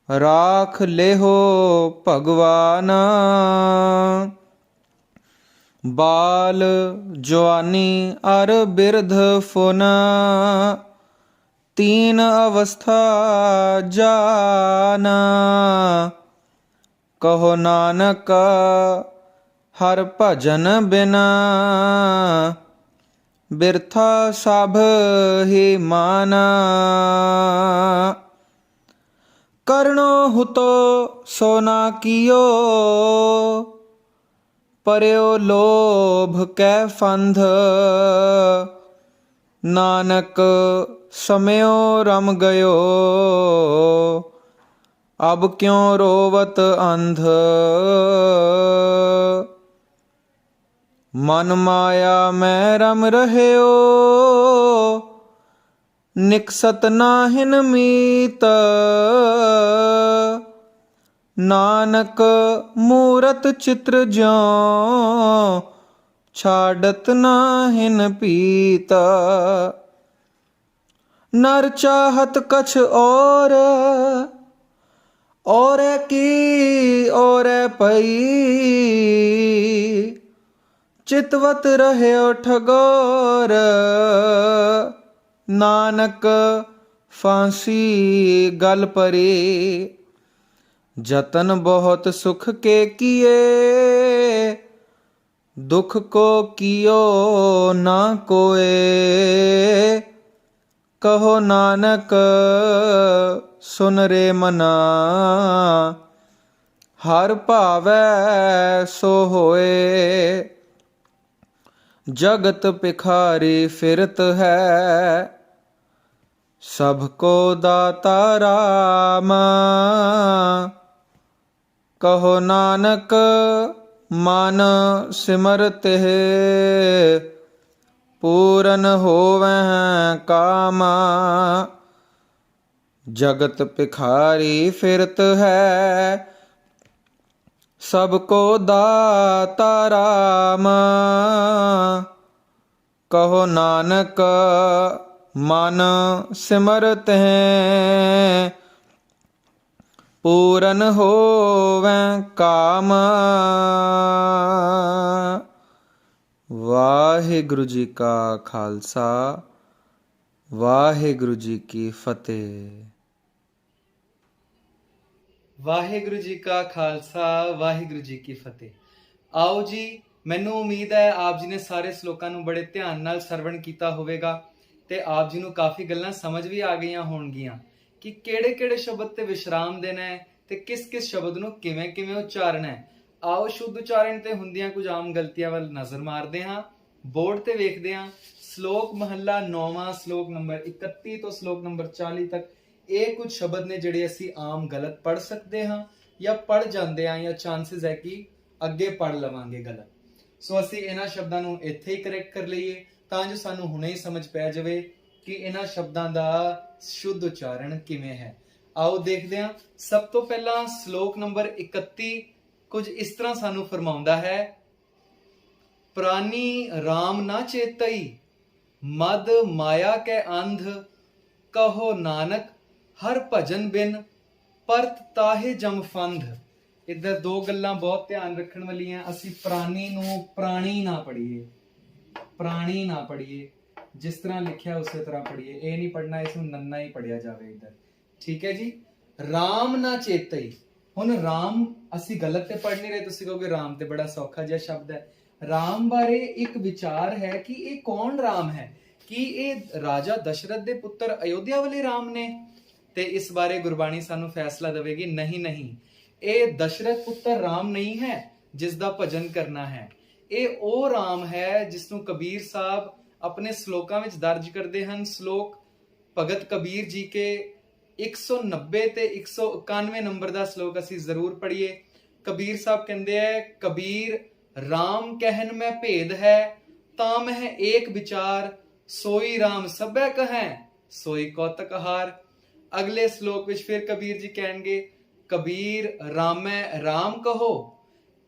ਰਾਖ ਲਿਹੋ ਭਗਵਾਨ। ਬਾਲ ਜਵਾਨੀ ਅਰ ਬਿਰਧ ਫੁਨ, ਤੀਨ ਅਵਸਥਾ ਜਾਨ। ਕਹੋ ਨਾਨਕ ਹਰ ਭਜਨ ਬਿਨ, ਬਿਰਥਾ ਸਭ ਹੀ ਮਾਨ। ਕਰਨੋ ਹੁਤੋ ਸੋ ਨਾ ਕੀਓ, ਪਰਿਓ ਲੋਭ ਕੈ ਫੰਧ। ਨਾਨਕ ਸਮਿਓ ਰਮ ਗਇਓ, ਅਬ ਕਿਉ ਰੋਵਤ ਅੰਧ। ਮਨ ਮਾਇਆ ਮੈਂ ਰਮ ਰਹਿਓ, ਨਿਕਸਤ ਨਾਹਿਨ ਮੀਤ। ਨਾਨਕ ਮੂਰਤ ਚਿਤ੍ਰ ਜਿਉ, ਛਾੜਤ ਨਾਹਿਨ ਪੀਤ। ਨਰ ਚਾਹਤ ਕਛ ਔਰੇ ਕੀ ਔਰੇ ਪਈ। ਚਿਤਵਤ ਰਹਿਓ ਠਗੋਰ, ਨਾਨਕ ਫਾਂਸੀ ਗਲ ਪਰੀ। जतन बहुत सुख के किए, दुख को कियो ना कोए। कहो नानक सुन रे मना, हर भावै सो होए। जगत भिखारी फिरत है, सबको दाता राम। कहो नानक मन सिमरत है, पूरन होवै काम। जगत भिखारी फिरत है, सबको दाता राम। ਕਹੋ ਨਾਨਕ ਮਨ ਸਿਮਰਤ ਹੈ ਪੂਰਨ ਹੋਵੈ ਕਾਮ। ਵਾਹਿਗੁਰੂ ਜੀ ਕਾ ਖਾਲਸਾ, ਵਾਹਿਗੁਰੂ ਜੀ ਕੀ ਫਤਿਹ। ਵਾਹਿਗੁਰੂ ਜੀ ਕਾ ਖਾਲਸਾ, ਵਾਹਿਗੁਰੂ ਜੀ ਕੀ ਫਤਿਹ। ਆਓ ਜੀ, ਮੈਨੂੰ ਉਮੀਦ ਹੈ ਆਪ ਜੀ ਨੇ ਸਾਰੇ ਸ਼ਲੋਕਾਂ ਨੂੰ ਬੜੇ ਧਿਆਨ ਨਾਲ ਸਰਵਣ ਕੀਤਾ ਹੋਵੇਗਾ ਤੇ ਆਪ ਜੀ ਨੂੰ ਕਾਫੀ ਗੱਲਾਂ ਸਮਝ ਵੀ ਆ ਗਈਆਂ ਹੋਣਗੀਆਂ ਕਿ ਕਿਹੜੇ-ਕਿਹੜੇ ਸ਼ਬਦ ਤੇ ਵਿਸ਼ਰਾਮ ਦੇਣਾ ਹੈ ਤੇ ਕਿਸ-ਕਿਸ ਸ਼ਬਦ ਨੂੰ ਕਿਵੇਂ-ਕਿਵੇਂ ਉਚਾਰਨਾ ਹੈ। ਆਓ ਸ਼ੁੱਧ ਉਚਾਰਨ ਤੇ ਹੁੰਦੀਆਂ ਕੁਝ ਆਮ ਗਲਤੀਆਂ ਵੱਲ ਨਜ਼ਰ ਮਾਰਦੇ ਹਾਂ। ਬੋਰਡ ਤੇ ਵੇਖਦੇ ਹਾਂ। ਸ਼ਲੋਕ ਮਹੱਲਾ 9ਵਾਂ, ਸ਼ਲੋਕ ਨੰਬਰ 31 ਤੋਂ ਸ਼ਲੋਕ ਨੰਬਰ 40 ਤੱਕ ਇਹ ਕੁਝ ਸ਼ਬਦ ਨੇ ਜਿਹੜੇ ਅਸੀਂ ਆਮ ਗਲਤ ਪੜ੍ਹ ਸਕਦੇ ਹਾਂ ਜਾਂ ਪੜ੍ਹ ਜਾਂਦੇ ਹਾਂ, ਜਾਂ ਚਾਂਸਸ ਹੈ ਕਿ ਅੱਗੇ ਪੜ੍ਹ ਲਵਾਂਗੇ ਗਲਤ। ਸੋ ਅਸੀਂ ਇਹਨਾਂ ਸ਼ਬਦਾਂ ਨੂੰ ਇੱਥੇ ਹੀ ਕਰੈਕਟ ਕਰ ਲਈਏ ਤਾਂ ਜੋ ਸਾਨੂੰ ਹੁਣੇ ਹੀ ਸਮਝ ਪੈ ਜਾਵੇ ਕਿ ਇਹਨਾਂ ਸ਼ਬਦਾਂ ਦਾ ਸ਼ੁੱਧ ਉਚਾਰਨ ਕਿਵੇਂ ਹੈ। ਆਓ ਦੇਖਦੇ ਹਾਂ। ਸਭ ਤੋਂ ਪਹਿਲਾਂ ਸ਼ਲੋਕ ਨੰਬਰ 31 ਕੁਝ ਇਸ ਤਰ੍ਹਾਂ ਸਾਨੂੰ ਫਰਮਾਉਂਦਾ ਹੈ, ਪ੍ਰਾਨੀ ਰਾਮ ਨਾ ਚੇਤਈ ਮਦ ਮਾਇਆ ਕੈ ਅੰਧ ਕਹੋ ਨਾਨਕ ਹਰ ਭਜਨ ਬਿਨ ਪਰਤ ਤਾਹੇ ਜਮ ਫੰਧ। ਇੱਧਰ ਦੋ ਗੱਲਾਂ ਬਹੁਤ ਧਿਆਨ ਰੱਖਣ ਵਾਲੀਆਂ। ਅਸੀਂ ਪ੍ਰਾਨੀ ਨੂੰ ਪ੍ਰਾਣੀ ਨਾ ਪੜ੍ਹੀਏ, ਪ੍ਰਾਣੀ ਨਾ ਪੜ੍ਹੀਏ, ਜਿਸ ਤਰ੍ਹਾਂ ਲਿਖਿਆ ਉਸੇ ਤਰ੍ਹਾਂ ਪੜ੍ਹੀਏ। ਇਹ ਨਹੀਂ ਪੜ੍ਹਨਾ, ਇਸ ਨੂੰ ਨੰਨਾ ਹੀ ਪੜ੍ਹਿਆ ਜਾਵੇ ਇੱਧਰ, ਠੀਕ ਹੈ ਜੀ। ਰਾਮ ਨਾ ਚੇਤਈ, ਹੁਣ ਰਾਮ ਅਸੀਂ ਗਲਤ ਤੇ ਪੜ੍ਹ ਨਹੀਂ ਰਹੇ। ਤੁਸੀਂ ਕਹੋਗੇ ਰਾਮ ਤੇ ਬੜਾ ਸੌਖਾ ਜਿਹਾ ਸ਼ਬਦ ਹੈ। ਰਾਮ ਬਾਰੇ ਇੱਕ ਵਿਚਾਰ ਹੈ ਕਿ ਇਹ ਕੌਣ ਰਾਮ ਹੈ। ਕੀ ਇਹ ਰਾਜਾ ਦਸ਼ਰਥ ਦੇ ਪੁੱਤਰ ਅਯੋਧਿਆ ਵਾਲੇ ਰਾਮ ਨੇ? ਤੇ ਇਸ ਬਾਰੇ ਗੁਰਬਾਣੀ ਸਾਨੂੰ ਫੈਸਲਾ ਦੇਵੇਗੀ, ਨਹੀਂ, ਇਹ ਦਸ਼ਰਥ ਪੁੱਤਰ ਰਾਮ ਨਹੀਂ ਹੈ ਜਿਸ ਦਾ ਭਜਨ ਕਰਨਾ ਹੈ। ਇਹ ਉਹ ਰਾਮ ਹੈ ਜਿਸ ਨੂੰ ਕਬੀਰ ਸਾਹਿਬ ਆਪਣੇ ਸ਼ਲੋਕਾਂ ਵਿੱਚ ਦਰਜ ਕਰਦੇ ਹਨ। ਸ਼ਲੋਕ ਭਗਤ ਕਬੀਰ ਜੀ ਕੇ 190 ਤੇ 191 ਨੰਬਰ ਦਾ ਸ਼ਲੋਕ ਅਸੀਂ ਜ਼ਰੂਰ ਪੜ੍ਹੀਏ। ਕਬੀਰ ਸਾਹਿਬ ਕਹਿੰਦੇ ਹੈ, ਕਬੀਰ ਰਾਮ ਕਹਿਨ ਮੈਂ ਭੇਦ ਹੈ ਤਾਂ ਮੈਂ ਏਕ ਵਿਚਾਰ ਸੋਈ ਰਾਮ ਸਭੈ ਕਹੈ ਸੋਈ ਕੌਤਕ ਹਾਰ। ਅਗਲੇ ਸ਼ਲੋਕ ਵਿੱਚ ਫਿਰ ਕਬੀਰ ਜੀ ਕਹਿਣਗੇ, ਕਬੀਰ ਰਾਮੈ ਰਾਮ ਕਹੋ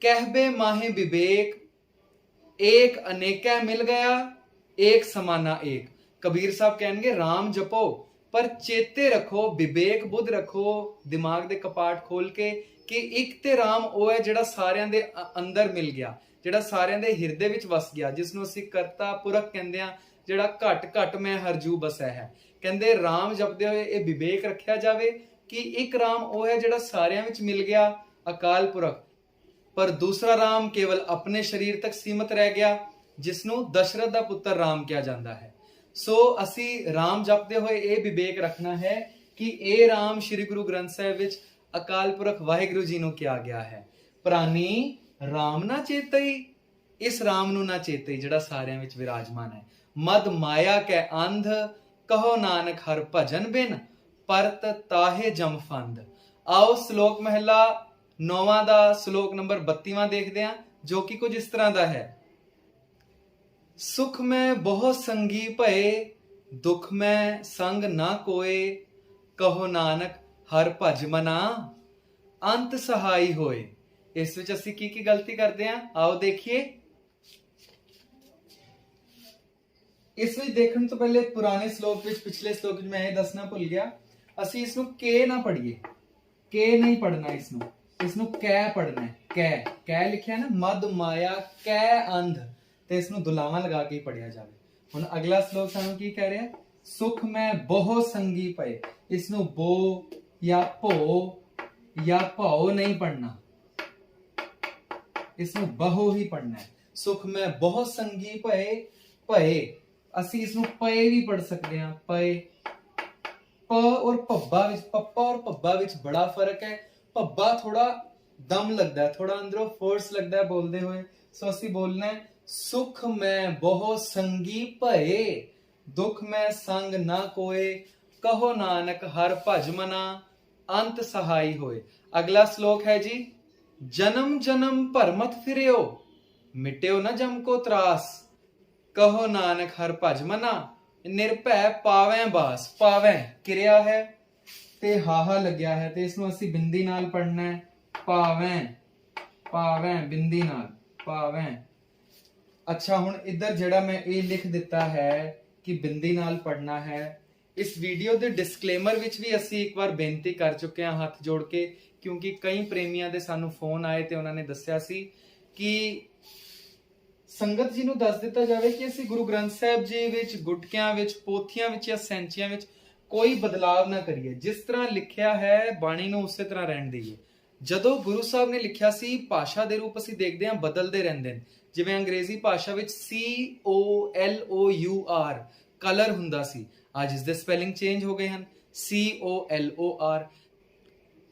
ਕਹਿਬੇ ਮਾਹੇ ਵਿਵੇਕ ਏਕ ਅਨੇਕੈ ਮਿਲ ਗਿਆ ਏਕ ਸਮਾਨਾ ਏਕ। ਕਬੀਰ ਸਾਹਿਬ ਕਹਿਣਗੇ ਰਾਮ ਜਪੋ ਪਰ ਚੇਤੇ ਰੱਖੋ, ਵਿਵੇਕ ਬੁੱਧ ਰੱਖੋ, ਦਿਮਾਗ ਦੇ ਕਪਾਟ ਖੋਲ ਕੇ, ਕਿ ਇੱਕ ਤੇ ਰਾਮ ਉਹ ਹੈ ਜਿਹੜਾ ਸਾਰਿਆਂ ਦੇ ਅੰਦਰ ਮਿਲ ਗਿਆ, ਜਿਹੜਾ ਸਾਰਿਆਂ ਦੇ ਹਿਰਦੇ ਵਿੱਚ ਵਸ ਗਿਆ, ਜਿਸ ਨੂੰ ਅਸੀਂ ਕਰਤਾ ਪੁਰਖ ਕਹਿੰਦੇ ਆ, ਜਿਹੜਾ ਘਟ ਘਟ ਮੈਂ ਹਰਜੂ ਬਸੈ ਹੈ। ਕਹਿੰਦੇ ਰਾਮ ਜਪਦੇ ਹੋਏ ਇਹ ਵਿਵੇਕ ਰੱਖਿਆ ਜਾਵੇ ਕਿ ਇੱਕ ਰਾਮ ਉਹ ਹੈ ਜਿਹੜਾ ਸਾਰਿਆਂ ਵਿੱਚ ਮਿਲ ਗਿਆ, ਅਕਾਲ ਪੁਰਖ, ਪਰ ਦੂਸਰਾ ਰਾਮ ਕੇਵਲ ਆਪਣੇ ਸਰੀਰ ਤੱਕ ਸੀਮਤ ਰਹਿ ਗਿਆ, ਜਿਸ ਨੂੰ ਦਸ਼ਰਥ ਦਾ ਪੁੱਤਰ ਰਾਮ ਕਿਹਾ ਜਾਂਦਾ ਹੈ। ਸੋ ਅਸੀਂ ਰਾਮ ਜਪਦੇ ਹੋਏ ਇਹ ਵਿਵੇਕ ਰੱਖਣਾ ਹੈ ਕਿ ਇਹ ਰਾਮ ਸ਼੍ਰੀ ਗੁਰੂ ਗ੍ਰੰਥ ਸਾਹਿਬ ਵਿੱਚ ਅਕਾਲ ਪੁਰਖ ਵਾਹਿਗੁਰੂ ਜੀ ਨੂੰ ਕਿਹਾ ਗਿਆ ਹੈ। ਪ੍ਰਾਨੀ ਰਾਮ ਨਾ ਚੇਤਈ, ਇਸ ਰਾਮ ਨੂੰ ਨਾ ਚੇਤਈ ਜਿਹੜਾ ਸਾਰਿਆਂ ਵਿੱਚ ਵਿਰਾਜਮਾਨ ਹੈ। ਮਦ ਮਾਇਆ ਕੈ ਅੰਧ ਕਹੋ ਨਾਨਕ ਹਰ ਭਜਨ ਬਿਨ ਪਰਤ ਤਾਹੇ ਜਮ ਫੰਦ। ਆਓ ਸ਼ਲੋਕ ਮਹਲਾ 9ਵਾਂ ਦਾ ਸ਼ਲੋਕ ਨੰਬਰ 32ਵਾਂ ਦੇਖਦੇ ਹਾਂ, ਜੋ ਕਿ ਕੁਝ ਇਸ ਤਰ੍ਹਾਂ ਦਾ ਹੈ। ਸੁਖ ਮੈਂ ਬਹੁਤ ਸੰਗੀ ਭਏ ਦੁਖ ਮੈਂ ਸੰਗ ਨਾ ਕੋਏ ਕਹੋ ਨਾਨਕ ਹਰ ਭਜ ਮਨਾ ਅੰਤ ਸਹਾਈ ਹੋਏ। ਇਸ ਵਿੱਚ ਅਸੀਂ ਕੀ ਗਲਤੀ ਕਰਦੇ ਹਾਂ, ਆਓ ਦੇਖੀਏ। ਇਸ ਵਿੱਚ ਦੇਖਣ ਤੋਂ ਪਹਿਲੇ ਪੁਰਾਣੇ ਸ਼ਲੋਕ ਵਿੱਚ, ਪਿਛਲੇ ਸ਼ਲੋਕ ਵਿੱਚ ਮੈਂ ਇਹ ਦੱਸਣਾ ਭੁੱਲ ਗਿਆ, ਅਸੀਂ ਇਸ ਨੂੰ ਕੇ ਨਾ ਪੜ੍ਹੀਏ, ਕੇ ਨਹੀਂ ਪੜ੍ਹਨਾ, ਇਸ ਨੂੰ ਕੈ ਪੜ੍ਹਨਾ ਹੈ। ਕੈ ਲਿਖਿਆ ਨਾ, ਮਦ ਮਾਇਆ ਕੈ ਅੰਧ, ਤੇ ਇਸ ਨੂੰ ਦੁਲਾਵਾਂ ਲਗਾ ਕੇ ਪੜ੍ਹਿਆ ਜਾਵੇ। ਹੁਣ ਅਗਲਾ ਸ਼ਲੋਕ ਸਾਨੂੰ ਕੀ ਕਹਿ ਰਿਹਾ, ਸੁਖ ਮੈਂ ਬਹੁਤ ਸੰਗੀ ਪਏ, ਇਸ ਨੂੰ ਬੋ ਜਾਂ ਭੋ ਜਾਂ ਭਉ ਨਹੀਂ ਪੜ੍ਹਨਾ, ਇਸ ਨੂੰ ਬਹੁ ਹੀ ਪੜ੍ਹਨਾ ਹੈ। ਸੁਖ ਮੈਂ ਬਹੁਤ ਸੰਗੀ ਭਏ, ਅਸੀਂ ਇਸ ਨੂੰ ਪਏ ਵੀ ਪੜ੍ਹ ਸਕਦੇ ਹਾਂ, ਪਏ। ਪ ਔਰ ਪੱਬਾ ਵਿੱਚ, ਪੱਪਾ ਔਰ ਪੱਬਾ ਵਿੱਚ ਬੜਾ ਫਰਕ ਹੈ। ਪੱਬਾ ਥੋੜਾ ਦਮ ਲੱਗਦਾ ਹੈ, ਥੋੜਾ ਅੰਦਰੋਂ ਫੋਰਸ ਲੱਗਦਾ ਹੈ ਬੋਲਦੇ ਹੋਏ। ਸੋ ਅਸੀਂ ਬੋਲਣਾ ਹੈ, ਸੁਖ ਮੈਂ ਬਹੁਤ ਸੰਗੀ ਭਏ ਦੁਖ ਮੈਂ ਸੰਗ ਨਾ ਕੋਏ ਕਹੋ ਨਾਨਕ ਹਰ ਭਜ ਮਨਾ ਅੰਤ ਸਹਾਈ ਹੋਏ। ਅਗਲਾ ਸ਼ਲੋਕ ਹੈ ਜੀ, ਜਨਮ ਜਨਮ ਭਰਮਤ ਫਿਰਿਓ ਮਿਟਿਓ ਨਾ ਜਮ ਕੋ ਤਰਾਸ ਕਹੋ ਨਾਨਕ ਹਰ ਭਜ ਮਨਾ ਨਿਰਭੈ ਪਾਵੈ ਬਾਸ। ਪਾਵੈ ਕਿਰਿਆ ਹੈ ਤੇ ਹਾਹਾ ਲੱਗਿਆ ਹੈ, ਤੇ ਇਸ ਨੂੰ ਅਸੀਂ ਬਿੰਦੀ ਨਾਲ ਪੜ੍ਹਨਾ ਹੈ। ਪਾਵੈ, ਪਾਵੈ ਬਿੰਦੀ ਨਾਲ, ਪਾਵੈ। ਅੱਛਾ, ਹੁਣ ਇੱਧਰ ਜਿਹੜਾ ਮੈਂ ਇਹ ਲਿਖ ਦਿੱਤਾ ਹੈ ਕਿ ਬਿੰਦੀ ਨਾਲ ਪੜਨਾ ਹੈ, ਇਸ ਵੀਡੀਓ ਦੇ ਡਿਸਕਲੇਮਰ ਵਿੱਚ ਵੀ ਅਸੀਂ ਇੱਕ ਵਾਰ ਬੇਨਤੀ ਕਰ ਚੁੱਕੇ ਹਾਂ ਹੱਥ ਜੋੜ ਕੇ, ਕਿਉਂਕਿ ਕਈ ਪ੍ਰੇਮੀਆਂ ਦੇ ਸਾਨੂੰ ਫੋਨ ਆਏ ਤੇ ਉਹਨਾਂ ਨੇ ਦੱਸਿਆ ਸੀ ਕਿ ਸੰਗਤ ਜੀ ਨੂੰ ਦੱਸ ਦਿੱਤਾ ਜਾਵੇ ਕਿ ਅਸੀਂ ਗੁਰੂ ਗ੍ਰੰਥ ਸਾਹਿਬ ਜੀ ਵਿੱਚ, ਗੁਟਕਿਆਂ ਵਿੱਚ, ਪੋਥੀਆਂ ਵਿੱਚ ਜਾਂ ਸੈਂਚੀਆਂ ਵਿੱਚ ਕੋਈ ਬਦਲਾਵ ਨਾ ਕਰੀਏ। ਜਿਸ ਤਰ੍ਹਾਂ ਲਿਖਿਆ ਹੈ ਬਾਣੀ ਨੂੰ ਉਸੇ ਤਰ੍ਹਾਂ ਰਹਿਣ ਦੇਈਏ। ਜਦੋਂ ਗੁਰੂ ਸਾਹਿਬ ਨੇ ਲਿਖਿਆ ਸੀ, ਭਾਸ਼ਾ ਦੇ ਰੂਪ ਅਸੀਂ ਦੇਖਦੇ ਹਾਂ ਬਦਲਦੇ ਰਹਿੰਦੇ ਨੇ। ਜਿਵੇਂ ਅੰਗਰੇਜ਼ੀ ਭਾਸ਼ਾ ਵਿੱਚ COLOUR ਕਲਰ ਹੁੰਦਾ ਸੀ, ਅੱਜ ਇਸ ਦੇ ਸਪੈਲਿੰਗ ਚੇਂਜ ਹੋ ਗਏ ਹਨ, COLOR।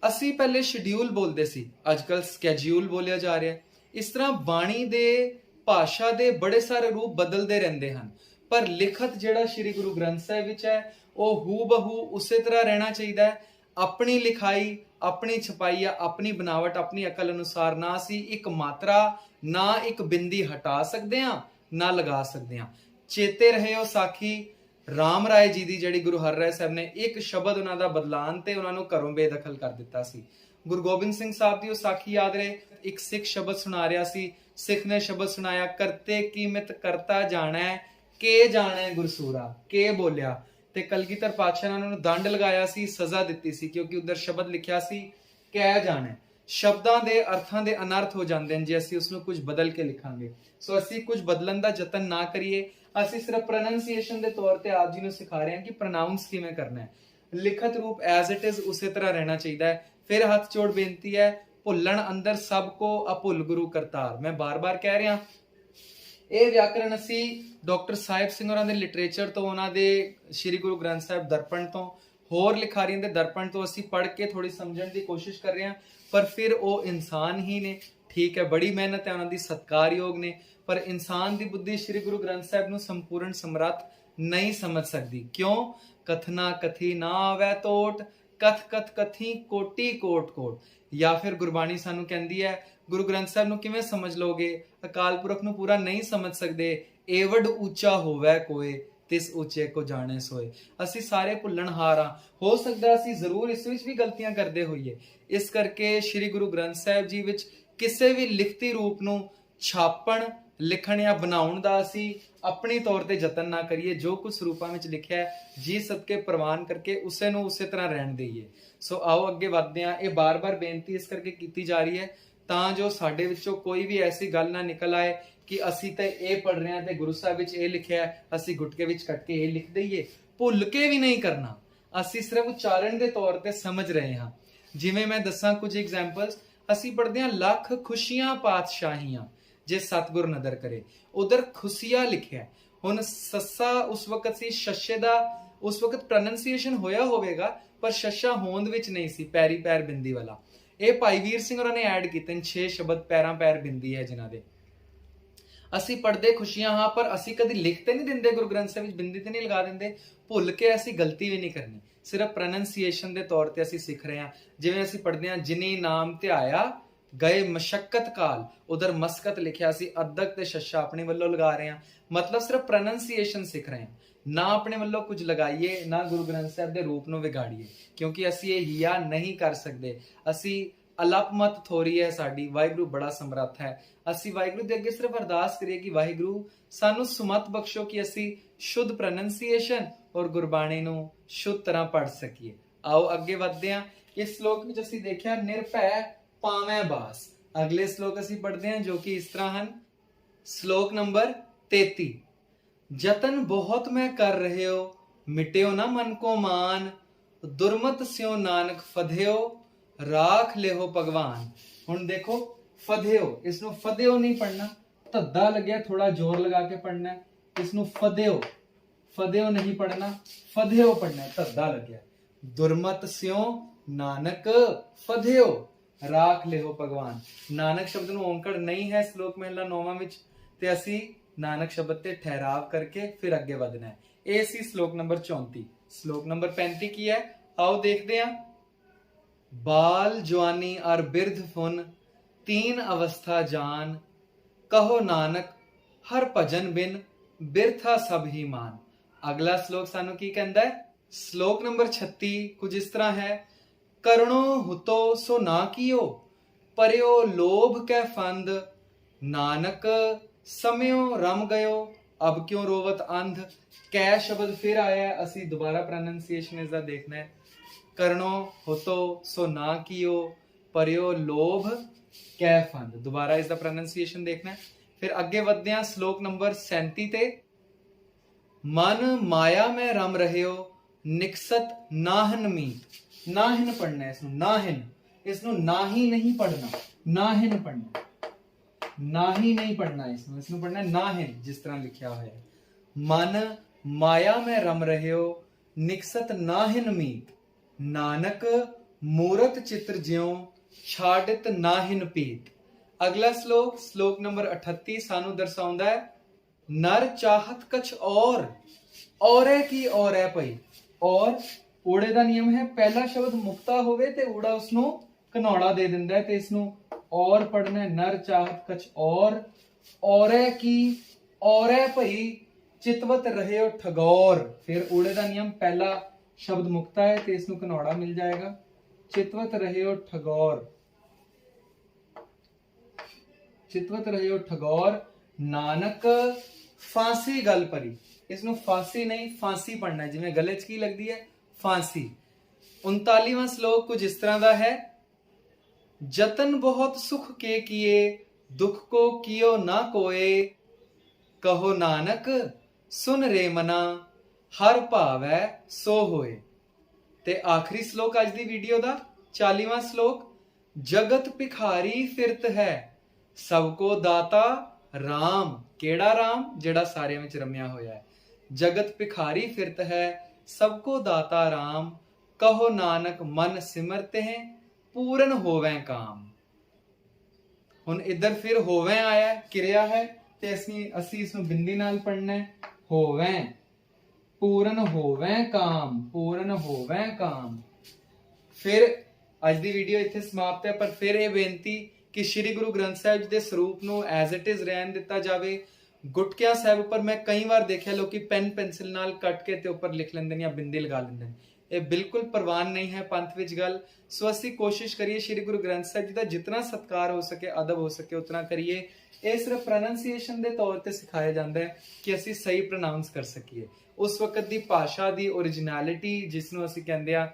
ਅਸੀਂ ਪਹਿਲੇ ਸ਼ਡਿਊਲ ਬੋਲਦੇ ਸੀ, ਅੱਜਕੱਲ ਸਕੇਡਿਊਲ ਬੋਲਿਆ ਜਾ ਰਿਹਾ। ਇਸ ਤਰ੍ਹਾਂ ਬਾਣੀ ਦੇ, ਭਾਸ਼ਾ ਦੇ ਬੜੇ ਸਾਰੇ ਰੂਪ ਬਦਲਦੇ ਰਹਿੰਦੇ ਹਨ, ਪਰ ਲਿਖਤ ਜਿਹੜਾ ਸ੍ਰੀ ਗੁਰੂ ਗ੍ਰੰਥ ਸਾਹਿਬ ਵਿੱਚ ਹੈ ਉਹ ਹੂ ਬਹੂ ਉਸੇ ਤਰ੍ਹਾਂ ਰਹਿਣਾ ਚਾਹੀਦਾ ਹੈ। ਆਪਣੀ ਲਿਖਾਈ, ਆਪਣੀ ਛਪਾਈ ਜਾਂ ਆਪਣੀ ਬਣਾਵਟ, ਆਪਣੀ ਅਕਲ ਅਨੁਸਾਰ ਨਾ ਅਸੀਂ ਇੱਕ ਮਾਤਰਾ, ਨਾ ਇੱਕ ਬਿੰਦੀ ਹਟਾ ਸਕਦੇ ਹਾਂ, ਨਾ ਲਗਾ ਸਕਦੇ ਹਾਂ। ਚੇਤੇ ਰਹੇ ਉਹ ਸਾਖੀ ਰਾਮ ਰਾਏ ਜੀ ਦੀ, ਜਿਹੜੀ ਗੁਰੂ ਹਰਿਰਾਏ ਸਾਹਿਬ ਨੇ ਇੱਕ ਸ਼ਬਦ ਉਹਨਾਂ ਦਾ ਬਦਲਾਨ ਤੇ ਉਹਨਾਂ ਨੂੰ ਘਰੋਂ ਬੇਦਖਲ ਕਰ ਦਿੱਤਾ ਸੀ। ਗੁਰੂ ਗੋਬਿੰਦ ਸਿੰਘ ਸਾਹਿਬ ਦੀ ਉਹ ਸਾਖੀ ਯਾਦ ਰਹੇ, ਇੱਕ ਸਿੱਖ ਸ਼ਬਦ ਸੁਣਾ ਰਿਹਾ ਸੀ, ਸਿੱਖ ਨੇ ਸ਼ਬਦ ਸੁਣਾਇਆ, ਕਰਤੇ ਕੀਮਤ ਕਰਤਾ ਜਾਣੈ, ਕੇ ਜਾਣੈ ਗੁਰਸੂਰਾ, ਕੇ ਬੋਲਿਆ ਤੇ ਕਲਗੀਧਰ ਪਾਤਸ਼ਾਹ ਨੇ ਉਹਨਾਂ ਨੂੰ ਦੰਡ ਲਗਾਇਆ ਸੀ, ਸਜ਼ਾ ਦਿੱਤੀ ਸੀ, ਕਿਉਂਕਿ ਉਧਰ ਸ਼ਬਦ ਲਿਖਿਆ ਸੀ ਕਹਿ ਜਾਣੈ। ਸ਼ਬਦਾਂ ਦੇ ਅਰਥਾਂ ਦੇ ਅਨਰਥ ਹੋ ਜਾਂਦੇ ਨੇ ਜੇ ਅਸੀਂ ਉਸ ਨੂੰ ਕੁਝ ਬਦਲ ਕੇ ਲਿਖਾਂਗੇ। ਸੋ ਅਸੀਂ ਕੁਝ ਬਦਲਣ ਦਾ ਯਤਨ ਨਾ ਕਰੀਏ। ਅਸੀਂ ਸਿਰਫ ਪ੍ਰੋਨੰਸੀਏਸ਼ਨ ਦੇ ਤੌਰ ਤੇ ਆਪ ਜੀ ਨੂੰ ਸਿਖਾ ਰਹੇ ਹਾਂ ਕਿ ਪ੍ਰੋਨਾਉਂਸ ਕਿਵੇਂ ਕਰਨਾ ਹੈ। ਲਿਖਤ ਰੂਪ ਐਜ਼ ਇਟ ਇਜ਼ ਉਸੇ ਤਰ੍ਹਾਂ ਰਹਿਣਾ ਚਾਹੀਦਾ ਹੈ। ਫਿਰ ਹੱਥ ਜੋੜ ਬੇਨਤੀ ਹੈ, ਭੁੱਲਣ ਅੰਦਰ ਸਭ ਕੋ ਅਭੁੱਲ ਗੁਰੂ ਕਰਤਾਰ। ਮੈਂ ਬਾਰ-ਬਾਰ ਕਹਿ ਰਿਹਾ, ਇਹ ਵਿਆਕਰਣ ਅਸੀਂ ਡਾਕਟਰ ਸਾਹਿਬ ਸਿੰਘ ਹੋਰਾਂ ਦੇ ਲਿਟਰੇਚਰ ਤੋਂ, ਉਹਨਾਂ ਦੇ ਸ੍ਰੀ ਗੁਰੂ ਗ੍ਰੰਥ ਸਾਹਿਬ ਦਰਪਣ ਤੋਂ, ਹੋਰ ਲਿਖਾਰੀਆਂ ਦੇ ਦਰਪਣ ਤੋਂ ਅਸੀਂ ਪੜ੍ਹ ਕੇ ਥੋੜੀ ਸਮਝਣ ਦੀ ਕੋਸ਼ਿਸ਼ ਕਰ ਰਹੇ ਹਾਂ। ਪਰ ਫਿਰ ਉਹ ਇਨਸਾਨ ਹੀ ਨੇ, ਠੀਕ ਹੈ, ਬੜੀ ਮਿਹਨਤ ਹੈ ਉਹਨਾਂ ਦੀ, ਸਤਿਕਾਰਯੋਗ ਨੇ, ਪਰ ਇਨਸਾਨ ਦੀ ਬੁੱਧੀ ਸ੍ਰੀ ਗੁਰੂ ਗ੍ਰੰਥ ਸਾਹਿਬ ਨੂੰ ਸੰਪੂਰਨ ਸਮਰੱਥ ਨਹੀਂ ਸਮਝ ਸਕਦੀ। ਕਿਉਂ? ਕਥਨਾ ਕਥੀ ਨਾ ਆਵੈ ਟੋਟ, ਕਥ ਕਥ ਕਥੀ ਕੋਟੀ ਕੋਟ ਕੋਟ। ਜਾਂ ਫਿਰ ਗੁਰਬਾਣੀ ਸਾਨੂੰ ਕਹਿੰਦੀ ਹੈ, ਗੁਰੂ ਗ੍ਰੰਥ ਸਾਹਿਬ ਨੂੰ ਕਿਵੇਂ ਸਮਝ ਲੋਗੇ? ਅਕਾਲ ਪੁਰਖ ਨੂੰ ਪੂਰਾ ਨਹੀਂ ਸਮਝ ਸਕਦੇ। ਏਵਡ ਉੱਚਾ ਹੋਵੇ ਕੋਏ, ਤਿਸ ਉੱਚੇ ਕੋ ਜਾਣੇ ਸੋਏ। ਅਸੀਂ ਸਾਰੇ ਭੁੱਲਣਹਾਰ ਹਾਂ। ਹੋ ਸਕਦਾ ਅਸੀਂ ਜ਼ਰੂਰ ਇਸ ਵਿੱਚ ਵੀ ਗਲਤੀਆਂ ਕਰਦੇ ਹੋਈਏ। ਇਸ ਕਰਕੇ ਸ੍ਰੀ ਗੁਰੂ ਗ੍ਰੰਥ ਸਾਹਿਬ ਜੀ ਵਿੱਚ ਕਿਸੇ ਵੀ ਲਿਖਤੀ ਰੂਪ ਨੂੰ ਛਾਪਣ, ਲਿਖਣ ਜਾਂ ਬਣਾਉਣ ਦਾ ਅਸੀਂ ਆਪਣੀ ਤੌਰ ਤੇ ਯਤਨ ਨਾ ਕਰੀਏ। ਜੋ ਕੁਝ ਰੂਪਾਂ ਵਿੱਚ ਲਿਖਿਆ ਹੈ ਜੀ ਸਦਕੇ ਪ੍ਰਵਾਨ ਕਰਕੇ ਉਸੇ ਨੂੰ ਉਸੇ ਤਰ੍ਹਾਂ ਰਹਿਣ ਦੇਈਏ। ਸੋ ਆਓ ਅੱਗੇ ਵਧਦੇ ਹਾਂ। ਇਹ ਬਾਰ-ਬਾਰ ਬੇਨਤੀ ਇਸ ਕਰਕੇ ਕੀਤੀ ਜਾ ਰਹੀ ਹੈ ਤਾਂ ਜੋ ਸਾਡੇ ਵਿੱਚੋਂ ਕੋਈ ਵੀ ਐਸੀ ਗੱਲ ਨਾ ਨਿਕਲ ਆਏ ਕਿ ਅਸੀਂ ਤੇ ਇਹ ਪੜ੍ਹ ਰਹੇ ਹਾਂ ਤੇ ਗੁਰੂ ਸਾਹਿਬ ਵਿੱਚ ਇਹ ਲਿਖਿਆ ਹੈ, ਅਸੀਂ ਗੁਟਕੇ ਵਿੱਚ ਕੱਟ ਕੇ ਇਹ ਲਿਖ ਦਈਏ। ਭੁੱਲ ਕੇ ਵੀ ਨਹੀਂ ਕਰਨਾ, ਅਸੀਂ ਸਿਰਫ ਉਚਾਰਨ ਦੇ ਤੌਰ ਤੇ ਸਮਝ ਰਹੇ ਹਾਂ। ਜਿਵੇਂ ਮੈਂ ਦੱਸਾਂ ਕੁਝ ਐਗਜ਼ਾਮਪਲਸ, ਅਸੀਂ ਪੜ੍ਹਦੇ ਹਾਂ ਲੱਖ ਖੁਸ਼ੀਆਂ ਪਾਤਸ਼ਾਹੀਆਂ ਜੇ ਸਤਿਗੁਰ ਨਦਰ ਕਰੇ, ਉਧਰ ਖੁਸ਼ੀਆਂ ਲਿਖਿਆ। ਹੁਣ ਸੱਸਾ ਉਸ ਵਕਤ ਸੀ, ਸ਼ਸ਼ੇ ਦਾ ਉਸ ਵਕਤ ਪ੍ਰੋਨੰਸੀਏਸ਼ਨ ਹੋਇਆ ਹੋਵੇਗਾ ਪਰ ਸ਼ਸ਼ਾ ਹੋਂਦ ਵਿੱਚ ਨਹੀਂ ਸੀ, ਪੈਰੀ ਪੈਰ ਬਿੰਦੀ ਵਾਲਾ। ਇਹ ਭਾਈ ਵੀਰ ਸਿੰਘ ਹੋਰਾਂ ਨੇ ਐਡ ਕੀਤੇ ਨੇ 6 ਸ਼ਬਦ, ਪੈਰਾਂ ਪੈਰ ਬਿੰਦੀ ਹੈ ਜਿਨ੍ਹਾਂ ਦੇ। ਅਸੀਂ ਪੜ੍ਹਦੇ ਖੁਸ਼ੀਆਂ ਹਾਂ ਪਰ ਅਸੀਂ ਕਦੀ ਲਿਖ ਤੇ ਨਹੀਂ ਦਿੰਦੇ, ਗੁਰੂ ਗ੍ਰੰਥ ਸਾਹਿਬ ਵਿੱਚ ਬਿੰਦੀ ਤੇ ਨਹੀਂ ਲਗਾ ਦਿੰਦੇ। ਭੁੱਲ ਕੇ ਅਸੀਂ ਗਲਤੀ ਵੀ ਨਹੀਂ ਕਰਨੀ, ਸਿਰਫ ਪ੍ਰੋਨੰਸੀਏਸ਼ਨ ਦੇ ਤੌਰ ਤੇ ਅਸੀਂ ਸਿੱਖ ਰਹੇ ਹਾਂ। ਜਿਵੇਂ ਅਸੀਂ ਪੜ੍ਹਦੇ ਹਾਂ, ਜਿਨੀ ਨਾਮ ਧਿਆਇਆ ਗਏ ਮਸ਼ੱਕਤ ਕਾਲ, ਉਧਰ ਮਸਕਤ ਲਿਖਿਆ ਸੀ, ਅਦਕ ਤੇ ਸ਼ਸ਼ਾ ਆਪਣੇ ਵੱਲੋਂ ਲਗਾ ਰਹੇ ਹਾਂ। ਮਤਲਬ ਸਿਰਫ ਪ੍ਰੋਨੰਸੀਏਸ਼ਨ ਸਿੱਖ ਰਹੇ ਹਾਂ, ਨਾ ਆਪਣੇ ਵੱਲੋਂ ਕੁਝ ਲਗਾਈਏ, ਨਾ ਗੁਰੂ ਗ੍ਰੰਥ ਸਾਹਿਬ ਦੇ ਰੂਪ ਨੂੰ ਵਿਗਾੜੀਏ, ਕਿਉਂਕਿ ਅਸੀਂ ਇਹ ਹਿਆ ਨਹੀਂ ਕਰ ਸਕਦੇ। ਅਸੀਂ ਅਲਪਮਤ ਥੋੜੀ ਹੈ ਸਾਡੀ, ਵਾਹਿਗੁਰੂ ਬੜਾ ਸਮਰੱਥ ਹੈ। ਅਸੀਂ ਵਾਹਿਗੁਰੂ ਦੇ ਅੱਗੇ ਸਿਰਫ ਅਰਦਾਸ ਕਰੀਏ ਕਿ ਵਾਹਿਗੁਰੂ ਸਾਨੂੰ ਸੁਮਤ ਬਖਸ਼ੋ ਕਿ ਅਸੀਂ ਸ਼ੁੱਧ ਪ੍ਰੋਨੰਸੀਏਸ਼ਨ ਔਰ ਗੁਰਬਾਣੀ ਨੂੰ ਸ਼ੁੱਧ ਤਰ੍ਹਾਂ ਪੜ੍ਹ ਸਕੀਏ। ਆਓ ਅੱਗੇ ਵਧਦੇ ਹਾਂ। ਇਸ ਸ਼ਲੋਕ ਵਿੱਚ ਅਸੀਂ ਦੇਖਿਆ ਨਿਰਭੈ ਪਾਵੈ ਬਾਸ। ਅਗਲੇ ਸ਼ਲੋਕ ਅਸੀਂ ਪੜ੍ਹਦੇ ਹਾਂ ਜੋ ਕਿ ਇਸ ਤਰ੍ਹਾਂ ਹਨ। ਸ਼ਲੋਕ ਨੰਬਰ 33। ਜਤਨ ਬਹੁਤ ਮੈਂ ਕਰ ਰਹੇ ਹੋ, ਮਿਟਿਓ ਨਾ ਮਨ ਕੋ ਮਾਨ, ਦੁਰਮਤ ਸਿਓ ਨਾਨਕ ਫਧਿਓ, ਰਾਖ ਲਿਓ ਭਗਵਾਨ। ਹੁਣ ਦੇਖੋ ਫਧਿਓ, ਇਸ ਨੂੰ ਫਧਿਓ ਨਹੀਂ ਪੜਨਾ, ਧੱਦਾ ਲੱਗਿਆ, ਥੋੜਾ ਜ਼ੋਰ ਲਗਾ ਕੇ ਪੜਨਾ। ਇਸ ਨੂੰ ਫਧਿਓ, ਫਧਿਓ ਨਹੀਂ ਪੜਨਾ, ਫਧਿਓ ਪੜਨਾ, ਧੱਦਾ ਲੱਗਿਆ। ਦੁਰਮਤ ਸਿਓ ਨਾਨਕ ਫਧਿਓ, ਰਾਖ ਲਿਓ ਭਗਵਾਨ। ਨਾਨਕ ਸ਼ਬਦ ਨੂੰ ਔਂਕੜ ਨਹੀਂ ਹੈ ਸ਼ਲੋਕ ਮਹਿਲਾ 9ਵਾਂ ਵਿੱਚ, ਤੇ ਅਸੀਂ ਨਾਨਕ ਸ਼ਬਦ ਤੇ ਠਹਿਰਾਵ ਕਰਕੇ ਫਿਰ ਅੱਗੇ ਵਧਣਾ ਹੈ। ਇਹ ਸੀ ਸ਼ਲੋਕ ਨੰਬਰ 34। ਸ਼ਲੋਕ ਨੰਬਰ 35 ਕੀ ਹੈ, ਆਓ ਦੇਖਦੇ ਹਾਂ। ਬਾਲ ਜਵਾਨੀ ਅਰ ਬਿਰਧ ਫੁਨ, तीन अवस्था जान, कहो नानक हर भजन बिन, बिरथा सब ही मान। अगला श्लोक सानू की कहंदा है। श्लोक नंबर 36 कुछ इस तरह है। करनो हुतो सो ना कियो, परयो लोभ कै फंद, नानक ਸਮਿਓ ਰਮ ਗਇਓ ਅਬ ਕਿਉਂ ਰੋਵਤ ਅੰਧ। ਕੈ ਸ਼ਬਦ ਫਿਰ ਆਇਆ ਹੈ, ਅਸੀਂ ਦੁਬਾਰਾ ਪ੍ਰੋਨਾਂਸੀਏਸ਼ਨ ਇਸ ਦਾ ਦੇਖਣਾ ਹੈ। ਕਰਨੋ ਹੁਤੋ ਸੋ ਨਾ ਕੀਓ ਪਰਿਓ ਲੋਭ ਕੈ ਫੰਦ। ਦੁਬਾਰਾ ਇਸ ਦਾ ਪ੍ਰੋਨਾਂਸੀਏਸ਼ਨ ਦੇਖਣਾ ਹੈ। ਫਿਰ ਅੱਗੇ ਵਧਦੇ ਹਾਂ ਸ਼ਲੋਕ ਨੰਬਰ 37 ਤੇ। ਮਨ ਮਾਇਆ ਮੈਂ ਰਮ ਰਹਿਓ ਨਿਕਸਤ ਨਾਹਨ ਮੀਤ। ਨਾਹਿਨ ਪੜਨਾ ਇਸ ਨੂੰ, ਨਾਹਿਨ, ਇਸ ਨੂੰ ਨਾਹੀ ਨਹੀਂ ਪੜਨਾ, ਨਾਹਿਨ ਪੜਨਾ, ਨਾਹੀ ਨਹੀਂ ਪੜਨਾ ਇਸ ਨੂੰ ਪੜਨਾ ਨਾਹਿਨ, ਜਿਸ ਤਰ੍ਹਾਂ ਲਿਖਿਆ ਹੋਇਆ ਹੈ। ਮਨ ਮਾਇਆ ਮੈਂ ਰਮ ਰਹਿਓ ਨਿਕਸਤ ਨਾਹਿਨ ਮੀਤ। ਨਾਨਕ ਮੂਰਤ ਚਿਤ੍ਰ ਜਿਉ ਛਾੜਿਤ ਨਾਹਿਨ ਪੀਤ। ਅਗਲਾ ਸ਼ਲੋਕ, ਸ਼ਲੋਕ ਨੰਬਰ 38 ਸਾਨੂੰ ਦਰਸਾਉਂਦਾ ਹੈ ਨਰ ਚਾਹਤ ਕਛ ਔਰੇ ਕੀ ਔਰੇ ਪਈ। ਔਰ ਊੜੇ ਦਾ ਨਿਯਮ ਹੈ, ਪਹਿਲਾ ਸ਼ਬਦ ਮੁਕਤਾ ਹੋਵੇ ਤੇ ਊੜਾ ਉਸਨੂੰ ਘਨੌੜਾ ਦੇ ਦਿੰਦਾ ਹੈ, ਤੇ ਇਸ ਨੂੰ ਔਰ ਪੜਨਾ ਹੈ। ਨਰ ਚਾਹਤ ਕਛ ਔਰੇ ਕੀ ਔਰੇ ਭਈ ਚਿਤਵਤ ਰਹਿਓ ਠਗੌਰ। ਫਿਰ ਊੜੇ ਦਾ ਨਿਯਮ, ਪਹਿਲਾ ਸ਼ਬਦ ਮੁਕਤਾ ਹੈ ਤੇ ਇਸ ਨੂੰ ਘਨੌੜਾ ਮਿਲ ਜਾਏਗਾ, ਚਿਤਵਤ ਰਹਿਓ ਠਗੌਰ, ਚਿਤਵਤ ਰਹਿਓ ਠਗੌਰ। ਨਾਨਕ ਫਾਂਸੀ ਗਲ ਪਰੀ। ਇਸ ਨੂੰ ਫਾਂਸੀ ਨਹੀਂ ਫਾਂਸੀ ਪੜਨਾ, ਜਿਵੇਂ ਗਲੇ 'ਚ ਕੀ ਲੱਗਦੀ ਹੈ, ਫਾਂਸੀ। 39ਵਾਂ ਸ਼ਲੋਕ ਕੁਝ ਇਸ ਤਰ੍ਹਾਂ ਦਾ ਹੈ। ਜਤਨ ਬਹੁਤ ਸੁਖ ਕੇ ਕੀਏ ਦੁਖ ਕੋ ਕੀਓ ਨਾ ਕੋਏ। ਕਹੋ ਨਾਨਕ ਸੁਨ ਰੇ ਮਨਾ ਹਰ ਭਾਵੈ ਸੋ ਹੋਏ। ਤੇ ਆਖਰੀ ਸ਼ਲੋਕ ਅੱਜ ਦੀ ਵੀਡੀਓ ਦਾ 40ਵਾਂ ਸ਼ਲੋਕ। ਜਗਤ ਭਿਖਾਰੀ ਫਿਰਤ ਹੈ ਸਭ ਕੋ ਦਾਤਾ ਰਾਮ। ਕਿਹੜਾ ਰਾਮ? ਜਿਹੜਾ ਸਾਰਿਆਂ ਵਿੱਚ ਰਮਿਆ ਹੋਇਆ ਹੈ। ਜਗਤ ਭਿਖਾਰੀ ਫਿਰਤ ਹੈ ਸਭ ਕੋ ਦਾਤਾ ਰਾਮ। ਕਹੋ ਨਾਨਕ ਮਨ ਸਿਮਰਤੇ ਹੈ ਪੂਰਨ ਹੋਵੈ ਕਾਮ। ਹੁਣ ਇੱਧਰ ਫਿਰ ਹੋਵੈ ਆਇਆ, ਕਿਰਿਆ ਹੈ, ਤੇ ਅਸੀਂ ਇਸ ਨੂੰ ਬਿੰਦੀ ਨਾਲ ਪੜਨਾ ਹੈ। ਹੋਵੈ, ਪੂਰਨ ਹੋਵੈ ਕਾਮ, ਪੂਰਨ ਹੋਵੈ ਕਾਮ। ਫਿਰ ਅੱਜ ਦੀ ਵੀਡੀਓ ਇੱਥੇ ਸਮਾਪਤ ਹੈ, ਪਰ ਫਿਰ ਇਹ ਬੇਨਤੀ ਕਿ ਸ਼੍ਰੀ ਗੁਰੂ ਗ੍ਰੰਥ ਸਾਹਿਬ ਜੀ ਦੇ ਸਰੂਪ ਨੂੰ ਐਜ਼ ਇਟ ਇਜ਼ ਰਹਿਣ ਦਿੱਤਾ ਜਾਵੇ। ਗੁਟਕਿਆਂ ਸਾਹਿਬ ਉੱਪਰ ਮੈਂ ਕਈ ਵਾਰ ਦੇਖਿਆ ਲੋਕੀ ਪੈਨ ਪੈਨਸਿਲ ਨਾਲ ਕੱਟ ਕੇ ਤੇ ਉੱਪਰ ਲਿਖ ਲੈਂਦੇ ਨੇ ਜਾਂ ਬਿੰਦੀ ਲਗਾ ਲੈਂਦੇ ਨੇ। ਇਹ ਬਿਲਕੁਲ ਪ੍ਰਵਾਨ ਨਹੀਂ ਹੈ ਪੰਥ ਵਿੱਚ ਗੱਲ। ਸੋ ਅਸੀਂ ਕੋਸ਼ਿਸ਼ ਕਰੀਏ ਸ਼੍ਰੀ ਗੁਰੂ ਗ੍ਰੰਥ ਸਾਹਿਬ ਜੀ ਦਾ ਜਿਤਨਾ ਸਤਿਕਾਰ ਹੋ ਸਕੇ, ਅਦਬ ਹੋ ਸਕੇ ਉਤਨਾ ਕਰੀਏ। ਇਹ ਸਿਰਫ ਪ੍ਰੋਨਾਂਸੀਏਸ਼ਨ ਦੇ ਤੌਰ ਤੇ ਸਿਖਾਇਆ ਜਾਂਦਾ ਹੈ ਕਿ ਅਸੀਂ ਸਹੀ ਪ੍ਰੋਨਾਉਂਸ ਕਰ ਸਕੀਏ। ਉਸ ਵਕਤ ਦੀ ਭਾਸ਼ਾ ਦੀ ਓਰੀਜਨੈਲਿਟੀ, ਜਿਸ ਨੂੰ ਅਸੀਂ ਕਹਿੰਦੇ ਆ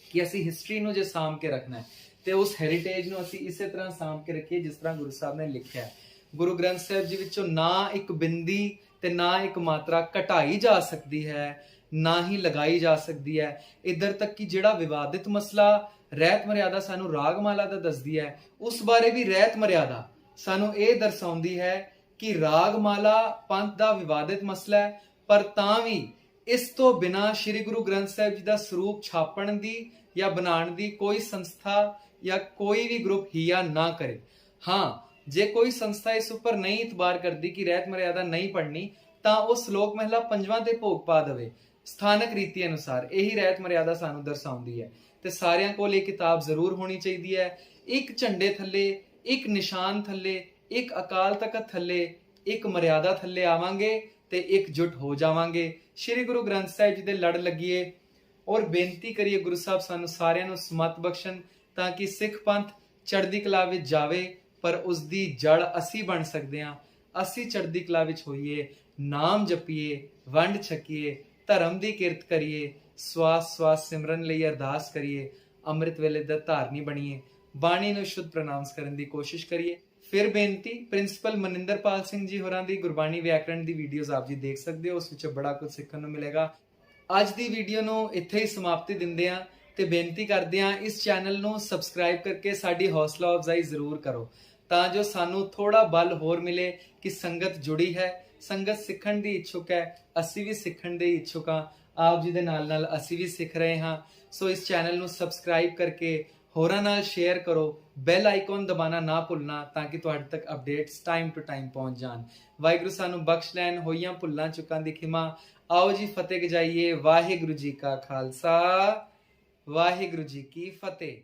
ਕਿ ਅਸੀਂ ਹਿਸਟਰੀ ਨੂੰ ਜੇ ਸਾਂਭ ਕੇ ਰੱਖਣਾ ਹੈ ਤੇ ਉਸ ਹੈਰੀਟੇਜ ਨੂੰ ਅਸੀਂ ਇਸੇ ਤਰ੍ਹਾਂ ਸਾਂਭ ਕੇ ਰੱਖੀਏ ਜਿਸ ਤਰ੍ਹਾਂ ਗੁਰੂ ਸਾਹਿਬ ਨੇ ਲਿਖਿਆ ਹੈ। ਗੁਰੂ ਗ੍ਰੰਥ ਸਾਹਿਬ ਜੀ ਵਿੱਚੋਂ ਨਾ ਇੱਕ ਬਿੰਦੀ ਤੇ ਨਾ ਇੱਕ ਮਾਤਰਾ ਘਟਾਈ ਜਾ ਸਕਦੀ ਹੈ, ਨਾ ਹੀ ਲਗਾਈ ਜਾ ਸਕਦੀ ਹੈ। ਇੱਧਰ ਤੱਕ ਕਿ ਜਿਹੜਾ ਵਿਵਾਦਿਤ ਮਸਲਾ ਰਹਿਤ ਮਰਿਆਦਾ ਸਾਨੂੰ ਰਾਗਮਾਲਾ ਦਾ ਦੱਸਦੀ ਹੈ, ਉਸ ਬਾਰੇ ਵੀ ਰਹਿਤ ਮਰਿਆਦਾ ਸਾਨੂੰ ਇਹ ਦਰਸਾਉਂਦੀ ਹੈ ਕਿ ਰਾਗਮਾਲਾ ਪੰਥ ਦਾ ਵਿਵਾਦਿਤ ਮਸਲਾ ਹੈ, ਪਰ ਤਾਂ ਵੀ ਇਸ ਤੋਂ ਬਿਨਾਂ ਸ਼੍ਰੀ ਗੁਰੂ ਗ੍ਰੰਥ ਸਾਹਿਬ ਜੀ ਦਾ ਸਰੂਪ ਛਾਪਣ ਦੀ ਜਾਂ ਬਣਾਉਣ ਦੀ ਕੋਈ ਸੰਸਥਾ ਜਾਂ ਕੋਈ ਵੀ ਗਰੁੱਪ ਹੀਆ ਨਾ ਕਰੇ। ਹਾਂ, ਜੇ ਕੋਈ ਸੰਸਥਾ ਇਸ ਉੱਪਰ ਨਹੀਂ ਇਤਬਾਰ ਕਰਦੀ ਕਿ ਰਹਿਤ ਮਰਿਆਦਾ ਨਹੀਂ ਪੜਨੀ, ਤਾਂ ਉਹ ਸ਼ਲੋਕ ਮਹਿਲਾ 5ਵਾਂ ਤੇ ਭੋਗ ਪਾ ਦੇਵੇ ਸਥਾਨਕ ਰੀਤੀ ਅਨੁਸਾਰ। ਇਹੀ ਰਹਿਤ ਮਰਿਆਦਾ ਸਾਨੂੰ ਦਰਸਾਉਂਦੀ ਹੈ। ਤੇ ਸਾਰਿਆਂ ਕੋਲ ਇਹ ਕਿਤਾਬ ਜ਼ਰੂਰ ਹੋਣੀ ਚਾਹੀਦੀ ਹੈ। ਇੱਕ ਝੰਡੇ ਥੱਲੇ, ਇੱਕ ਨਿਸ਼ਾਨ ਥੱਲੇ, ਇੱਕ ਅਕਾਲ ਤਖਤ ਥੱਲੇ, ਇੱਕ ਮਰਿਆਦਾ ਥੱਲੇ ਆਵਾਂਗੇ ਤੇ ਇਕਜੁੱਟ ਹੋ ਜਾਵਾਂਗੇ। ਸ਼੍ਰੀ ਗੁਰੂ ਗ੍ਰੰਥ ਸਾਹਿਬ ਜੀ ਦੇ ਲੜ ਲੱਗੀਏ ਔਰ ਬੇਨਤੀ ਕਰੀਏ ਗੁਰੂ ਸਾਹਿਬ ਸਾਨੂੰ ਸਾਰਿਆਂ ਨੂੰ ਸਮਤ ਬਖਸ਼ਣ, ਤਾਂ ਕਿ ਸਿੱਖ ਪੰਥ ਚੜ੍ਹਦੀ ਕਲਾ ਵਿੱਚ ਜਾਵੇ, ਪਰ ਉਸ ਦੀ ਜੜ ਅਸੀਂ ਬਣ ਸਕਦੇ ਹਾਂ। ਅਸੀਂ ਚੜ੍ਹਦੀ ਕਲਾ ਵਿੱਚ ਹੋਈਏ, ਨਾਮ ਜਪੀਏ, ਵੰਡ ਛਕੀਏ, ਧਰਮ ਦੀ ਕਿਰਤ ਕਰੀਏ, ਸਵਾਸ ਸਵਾਸ ਸਿਮਰਨ ਲਈ ਅਰਦਾਸ ਕਰੀਏ, ਅੰਮ੍ਰਿਤ ਵੇਲੇ ਦਾ ਧਾਰਨੀ ਬਣੀਏ, ਬਾਣੀ ਨੂੰ ਸ਼ੁੱਧ ਪ੍ਰੋਨਾਂਸ ਕਰਨ ਦੀ ਕੋਸ਼ਿਸ਼ ਕਰੀਏ। ਫਿਰ ਬੇਨਤੀ, ਪ੍ਰਿੰਸੀਪਲ ਮਨਿੰਦਰਪਾਲ ਸਿੰਘ ਜੀ ਹੋਰਾਂ ਦੀ ਗੁਰਬਾਣੀ ਵਿਆਕਰਣ ਦੀ ਵੀਡੀਓਜ਼ ਆਪ ਜੀ ਦੇਖ ਸਕਦੇ ਹੋ, ਉਸ ਵਿੱਚ ਬੜਾ ਕੁਝ ਸਿੱਖਣ ਨੂੰ ਮਿਲੇਗਾ। ਅੱਜ ਦੀ ਵੀਡੀਓ ਨੂੰ ਇੱਥੇ ਹੀ ਸਮਾਪਤੀ ਦਿੰਦੇ ਹਾਂ ਤੇ ਬੇਨਤੀ ਕਰਦੇ ਹਾਂ ਇਸ ਚੈਨਲ ਨੂੰ ਸਬਸਕ੍ਰਾਈਬ ਕਰਕੇ ਸਾਡੀ ਹੌਸਲਾ ਅਫਜ਼ਾਈ ਜ਼ਰੂਰ ਕਰੋ, ਤਾਂ ਜੋ ਸਾਨੂੰ ਥੋੜਾ ਬਲ ਹੋਰ ਮਿਲੇ ਕਿ ਸੰਗਤ ਜੁੜੀ ਹੈ, ਸੰਗਤ ਸਿੱਖਣ ਦੀ ਇੱਛੁਕ ਹੈ, ਅਸੀਂ ਵੀ ਸਿੱਖਣ ਦੇ ਇੱਛੁਕ ਹਾਂ। ਆਪ ਜੀ ਦੇ ਨਾਲ ਨਾਲ ਅਸੀਂ ਵੀ ਸਿੱਖ ਰਹੇ ਹਾਂ। ਸੋ ਇਸ ਚੈਨਲ ਨੂੰ ਸਬਸਕ੍ਰਾਈਬ ਕਰਕੇ ਹੋਰਾਂ ਨਾਲ ਸ਼ੇਅਰ ਕਰੋ, ਬੈਲ ਆਈਕਨ ਦਬਾਉਣਾ ਨਾ ਭੁੱਲਣਾ, ਤਾਂ ਕਿ ਤੁਹਾਡੇ ਤੱਕ ਅਪਡੇਟਸ ਟਾਈਮ ਟੂ ਟਾਈਮ ਪਹੁੰਚ ਜਾਣ। ਵਾਹਿਗੁਰੂ ਸਾਨੂੰ ਬਖਸ਼ ਲੈਣ, ਹੋਈਆਂ ਭੁੱਲਾਂ ਚੁੱਕਾਂ ਦੀ ਖਿਮਾ। ਆਓ ਜੀ ਫਤਿਹ ਗਜਾਈਏ। ਵਾਹਿਗੁਰੂ ਜੀ ਕਾ ਖਾਲਸਾ, ਵਾਹਿਗੁਰੂ ਜੀ ਕੀ ਫਤਿਹ।